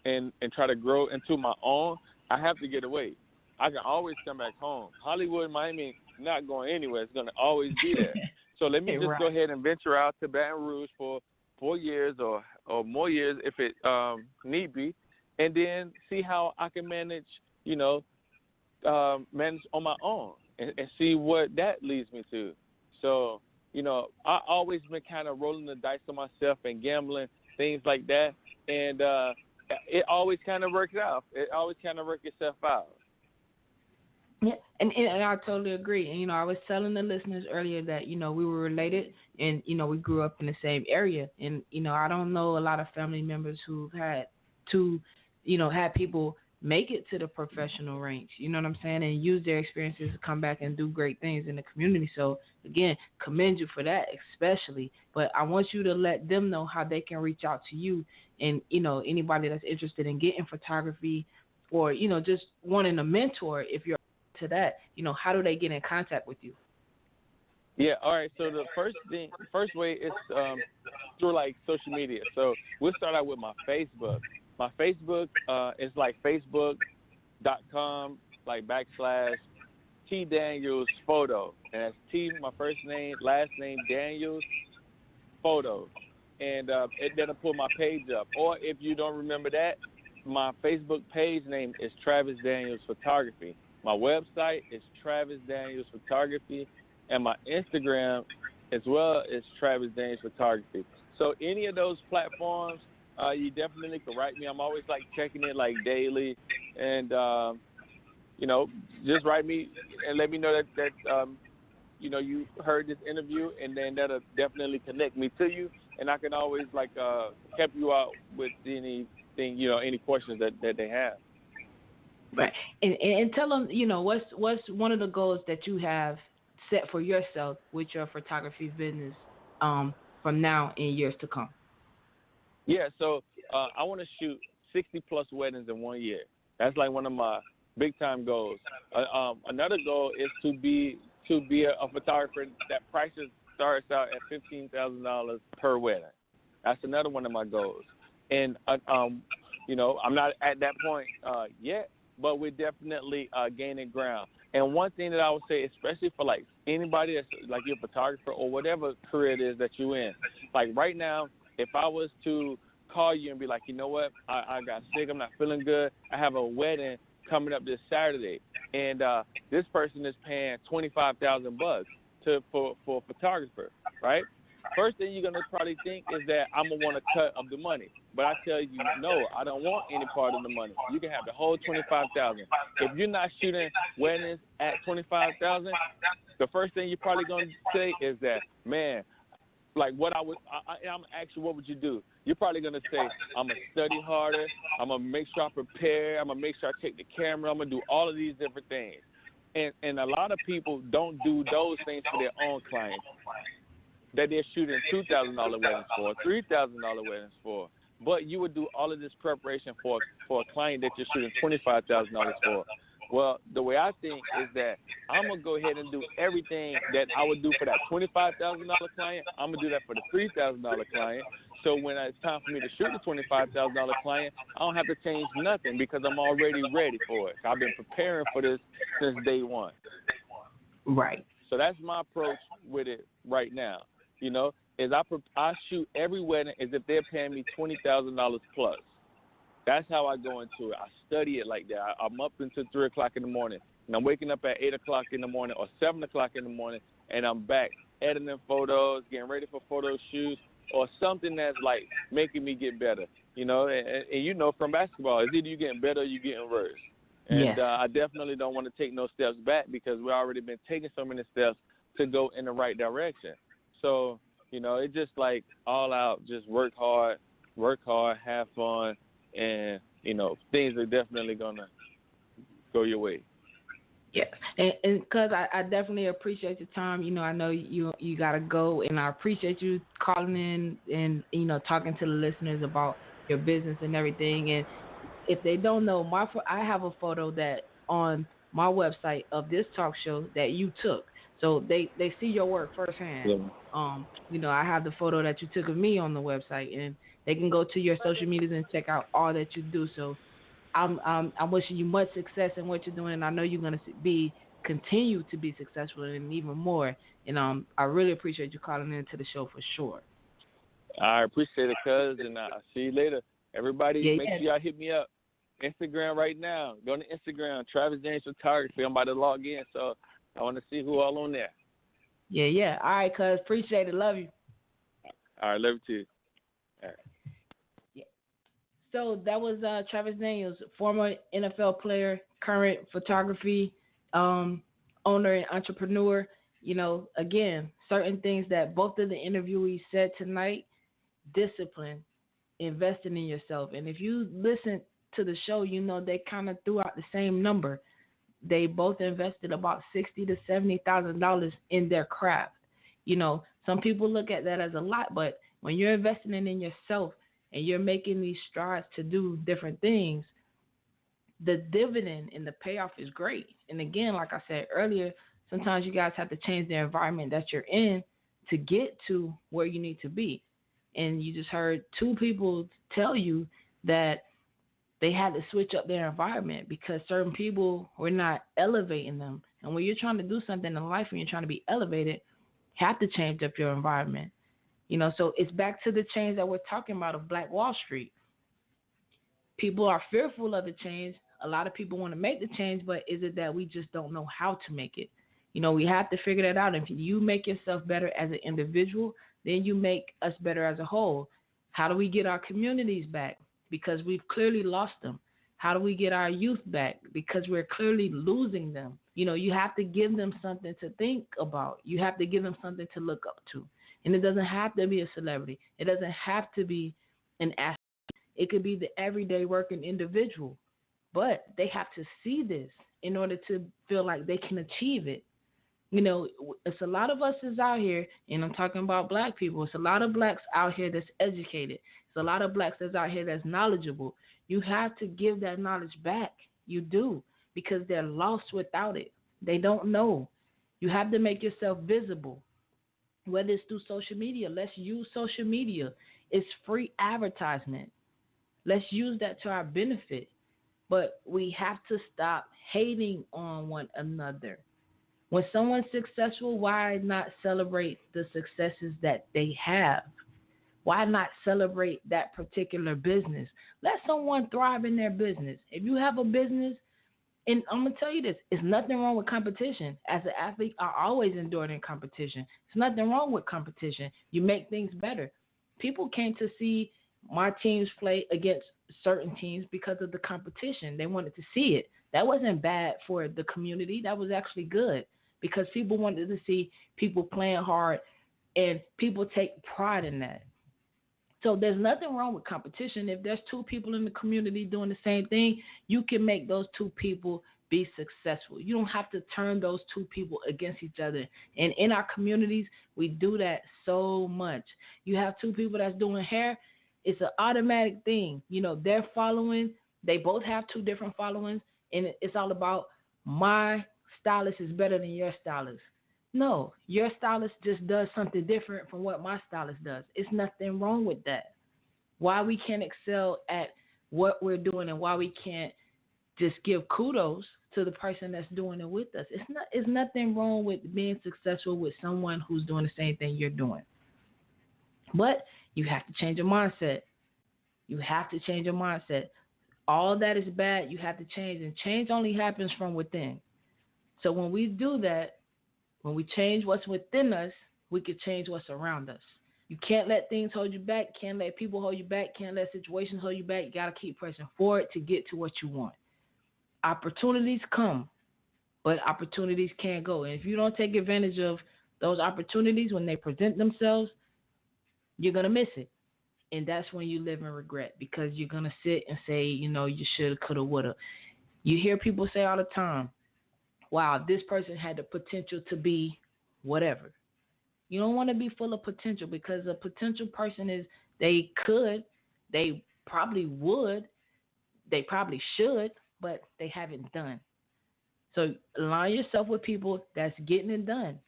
and try to grow into my own, I have to get away. I can always come back home. Hollywood, Miami, not going anywhere. It's going to always be there. So let me just go ahead and venture out to Baton Rouge for 4 years or more years if it need be, and then see how I can manage, manage on my own and see what that leads me to. So, I always been kind of rolling the dice on myself and gambling, things like that, and it always kind of works out. It always kind of works itself out. Yeah, and I totally agree. And, I was telling the listeners earlier that, we were related and, we grew up in the same area. And, I don't know a lot of family members who've had to, had people make it to the professional ranks, you know what I'm saying, and use their experiences to come back and do great things in the community. So, again, commend you for that especially. But I want you to let them know how they can reach out to you and, anybody that's interested in getting photography or, just wanting a mentor if you're to that, how do they get in contact with you? Yeah, all right. So the first way is through like social media. So we'll start out with my Facebook. My Facebook is like facebook.com like / T Daniels photo, and that's T my first name, last name Daniels photo, and that'll pull my page up. Or if you don't remember that, my Facebook page name is Travis Daniels Photography. My website is Travis Daniels Photography, and my Instagram as well is Travis Daniels Photography. So any of those platforms, you definitely can write me. I'm always like checking it like daily, and just write me and let me know that you heard this interview, and then that'll definitely connect me to you, and I can always help you out with anything, any questions that they have. Right, and tell them, what's one of the goals that you have set for yourself with your photography business from now and years to come. Yeah, so I want to shoot 60 plus weddings in 1 year. That's like one of my big time goals. Another goal is to be a photographer that prices starts out at $15,000 per wedding. That's another one of my goals. And I'm not at that point yet, but we're definitely gaining ground. And one thing that I would say, especially for like anybody that's like you're a photographer or whatever career it is that you're in, like right now, if I was to call you and be like, you know what, I got sick, I'm not feeling good, I have a wedding coming up this Saturday, and this person is paying $25,000 for a photographer, right? First thing you're going to probably think is that I'm going to want a cut of the money. But I tell you, no, I don't want any part of the money. You can have the whole $25,000. If you're not shooting weddings at $25,000, the first thing you're probably going to say is that, man, like I'm asking, what would you do? You're probably going to say, I'm going to study harder. I'm going to make sure I prepare. I'm going to make sure I take the camera. I'm going to do all of these different things. And a lot of people don't do those things for their own clients that they're shooting $2,000 weddings for, $3,000 weddings for. But you would do all of this preparation for a client that you're shooting $25,000 for. Well, the way I think is that I'm going to go ahead and do everything that I would do for that $25,000 client. I'm going to do that for the $3,000 client. So when it's time for me to shoot the $25,000 client, I don't have to change nothing because I'm already ready for it. I've been preparing for this since day one. Right. So that's my approach with it right now. Is I shoot every wedding as if they're paying me $20,000 plus. That's how I go into it. I study it like that. I'm up until 3 o'clock in the morning, and I'm waking up at 8 o'clock in the morning or 7 o'clock in the morning, and I'm back editing photos, getting ready for photo shoots, or something that's like making me get better. And from basketball, it's either you getting better or you getting worse. And I definitely don't want to take no steps back because we've already been taking so many steps to go in the right direction. So, it's just like all out, just work hard, have fun, and, things are definitely going to go your way. Yeah, and because I definitely appreciate the time. I know you got to go, and I appreciate you calling in and, talking to the listeners about your business and everything. And if they don't know, I have a photo that on my website of this talk show that you took. So they see your work firsthand. Yeah. I have the photo that you took of me on the website, and they can go to your social medias and check out all that you do. So I'm wishing you much success in what you're doing, and I know you're going to continue to be successful and even more. And I really appreciate you calling into the show for sure. I appreciate it, cuz, and I'll see you later. Everybody, make sure y'all hit me up. Instagram right now. Go to Instagram, Travis Daniels Photography. I'm about to log in, so I want to see who all on there. Yeah. All right, cuz. Appreciate it. Love you. All right, love you too. All right. Yeah. So that was Travis Daniels, former NFL player, current photography owner and entrepreneur. Again, certain things that both of the interviewees said tonight: discipline, investing in yourself. And if you listen to the show, they kind of threw out the same number. They both invested about $60,000 to $70,000 in their craft. Some people look at that as a lot, but when you're investing in yourself and you're making these strides to do different things, the dividend and the payoff is great. And again, like I said earlier, Sometimes you guys have to change the environment that you're in to get to where you need to be. And you just heard two people tell you that they had to switch up their environment because certain people were not elevating them. And when you're trying to do something in life and you're trying to be elevated, you have to change up your environment. So it's back to the change that we're talking about of Black Wall Street. People are fearful of the change. A lot of people want to make the change, but is it that we just don't know how to make it? We have to figure that out. If you make yourself better as an individual, then you make us better as a whole. How do we get our communities back? Because we've clearly lost them. How do we get our youth back? Because we're clearly losing them. You have to give them something to think about. You have to give them something to look up to. And it doesn't have to be a celebrity. It doesn't have to be an athlete. It could be the everyday working individual. But they have to see this in order to feel like they can achieve it. It's a lot of us is out here, and I'm talking about Black people. It's a lot of Blacks out here that's educated. It's a lot of Blacks that's out here that's knowledgeable. You have to give that knowledge back. You do, because they're lost without it. They don't know. You have to make yourself visible, whether it's through social media. Let's use social media. It's free advertisement. Let's use that to our benefit. But we have to stop hating on one another. When someone's successful, why not celebrate the successes that they have? Why not celebrate that particular business? Let someone thrive in their business. If you have a business, and I'm going to tell you this, it's nothing wrong with competition. As an athlete, I always endured in competition. It's nothing wrong with competition. You make things better. People came to see my teams play against certain teams because of the competition. They wanted to see it. That wasn't bad for the community. That was actually good because people wanted to see people playing hard, and people take pride in that. So there's nothing wrong with competition. If there's two people in the community doing the same thing, you can make those two people be successful. You don't have to turn those two people against each other. And in our communities, we do that so much. You have two people that's doing hair, it's an automatic thing. They're following, they both have two different followings, and it's all about my stylist is better than your stylist. No, your stylist just does something different from what my stylist does. It's nothing wrong with that. Why we can't excel at what we're doing and why we can't just give kudos to the person that's doing it with us. It's nothing wrong with being successful with someone who's doing the same thing you're doing. But you have to change your mindset. You have to change your mindset. All that is bad, you have to change, and change only happens from within. So when we do that, when we change what's within us, we can change what's around us. You can't let things hold you back, can't let people hold you back, can't let situations hold you back. You got to keep pressing forward to get to what you want. Opportunities come, but opportunities can't go. And if you don't take advantage of those opportunities when they present themselves, you're going to miss it. And that's when you live in regret, because you're going to sit and say, you shoulda, coulda, woulda. You hear people say all the time, wow, this person had the potential to be whatever. You don't want to be full of potential, because a potential person is, they could, they probably would, they probably should, but they haven't done. So align yourself with people that's getting it done.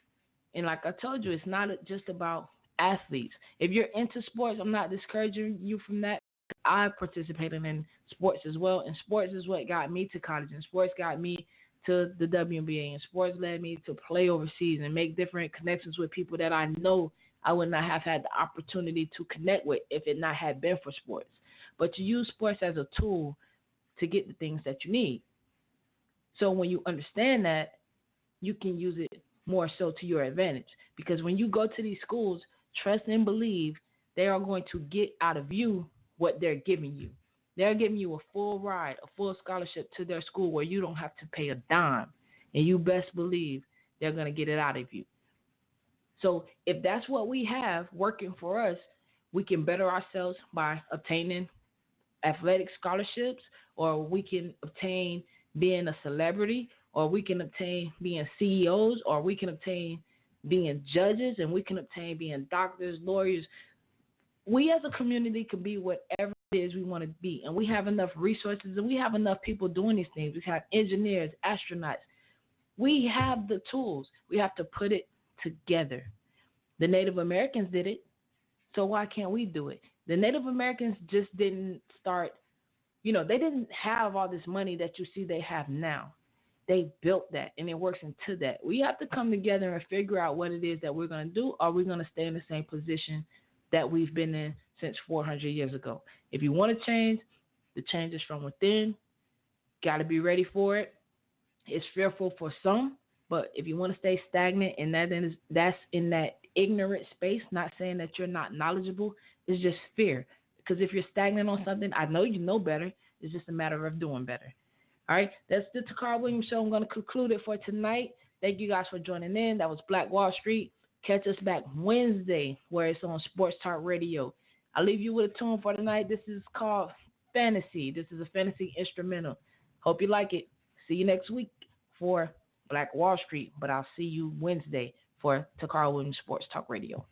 And like I told you, it's not just about athletes. If you're into sports, I'm not discouraging you from that. I participated in sports as well, and sports is what got me to college, and sports got me to the WNBA, and sports led me to play overseas and make different connections with people that I know I would not have had the opportunity to connect with if it not had been for sports. But you use sports as a tool to get the things that you need. So when you understand that, you can use it more so to your advantage. Because when you go to these schools, trust and believe they are going to get out of you what they're giving you. They're giving you a full ride, a full scholarship to their school where you don't have to pay a dime. And you best believe they're going to get it out of you. So if that's what we have working for us, we can better ourselves by obtaining athletic scholarships, or we can obtain being a celebrity, or we can obtain being CEOs, or we can obtain being judges, and we can obtain being doctors, lawyers. We as a community can be whatever it is we want to be, and we have enough resources, and we have enough people doing these things. We have engineers, astronauts. We have the tools. We have to put it together. The Native Americans did it, so why can't we do it? The Native Americans just didn't start, they didn't have all this money that you see they have now. They built that, and it works into that. We have to come together and figure out what it is that we're going to do. Are we going to stay in the same position that we've been in since 400 years ago? If you want to change, the change is from within. Got to be ready for it. It's fearful for some, but if you want to stay stagnant, and that's in that ignorant space, not saying that you're not knowledgeable, it's just fear. Because if you're stagnant on something, I know you know better. It's just a matter of doing better. All right, that's the Toccara Williams Show. I'm going to conclude it for tonight. Thank you guys for joining in. That was Black Wall Street. Catch us back Wednesday, where it's on Sports Talk Radio. I'll leave you with a tune for tonight. This is called Fantasy. This is a fantasy instrumental. Hope you like it. See you next week for Black Wall Street, but I'll see you Wednesday for Toccara Williams Sports Talk Radio.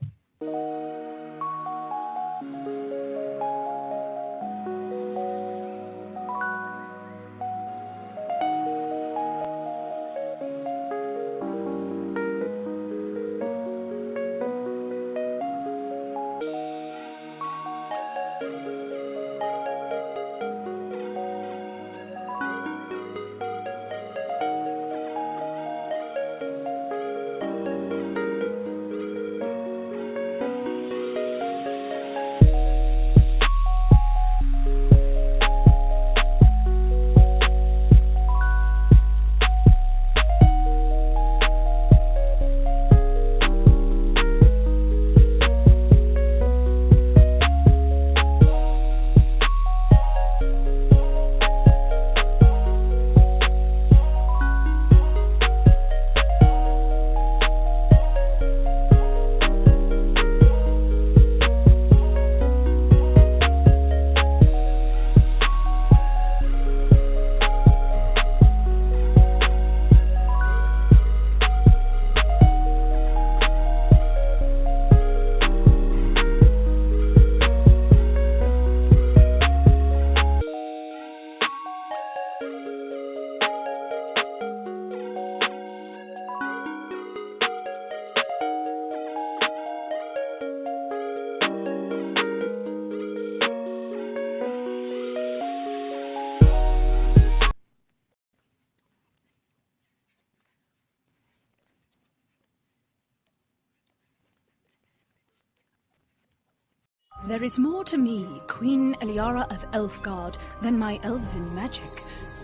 There is more to me, Queen Eliara of Elfgard, than my elven magic.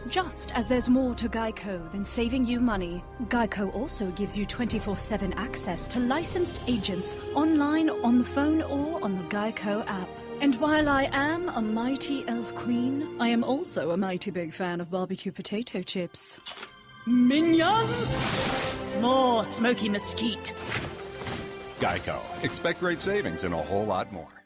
Just as there's more to Geico than saving you money, Geico also gives you 24/7 access to licensed agents online, on the phone, or on the Geico app. And while I am a mighty elf queen, I am also a mighty big fan of barbecue potato chips. Minions! More smoky mesquite. Geico. Expect great savings and a whole lot more.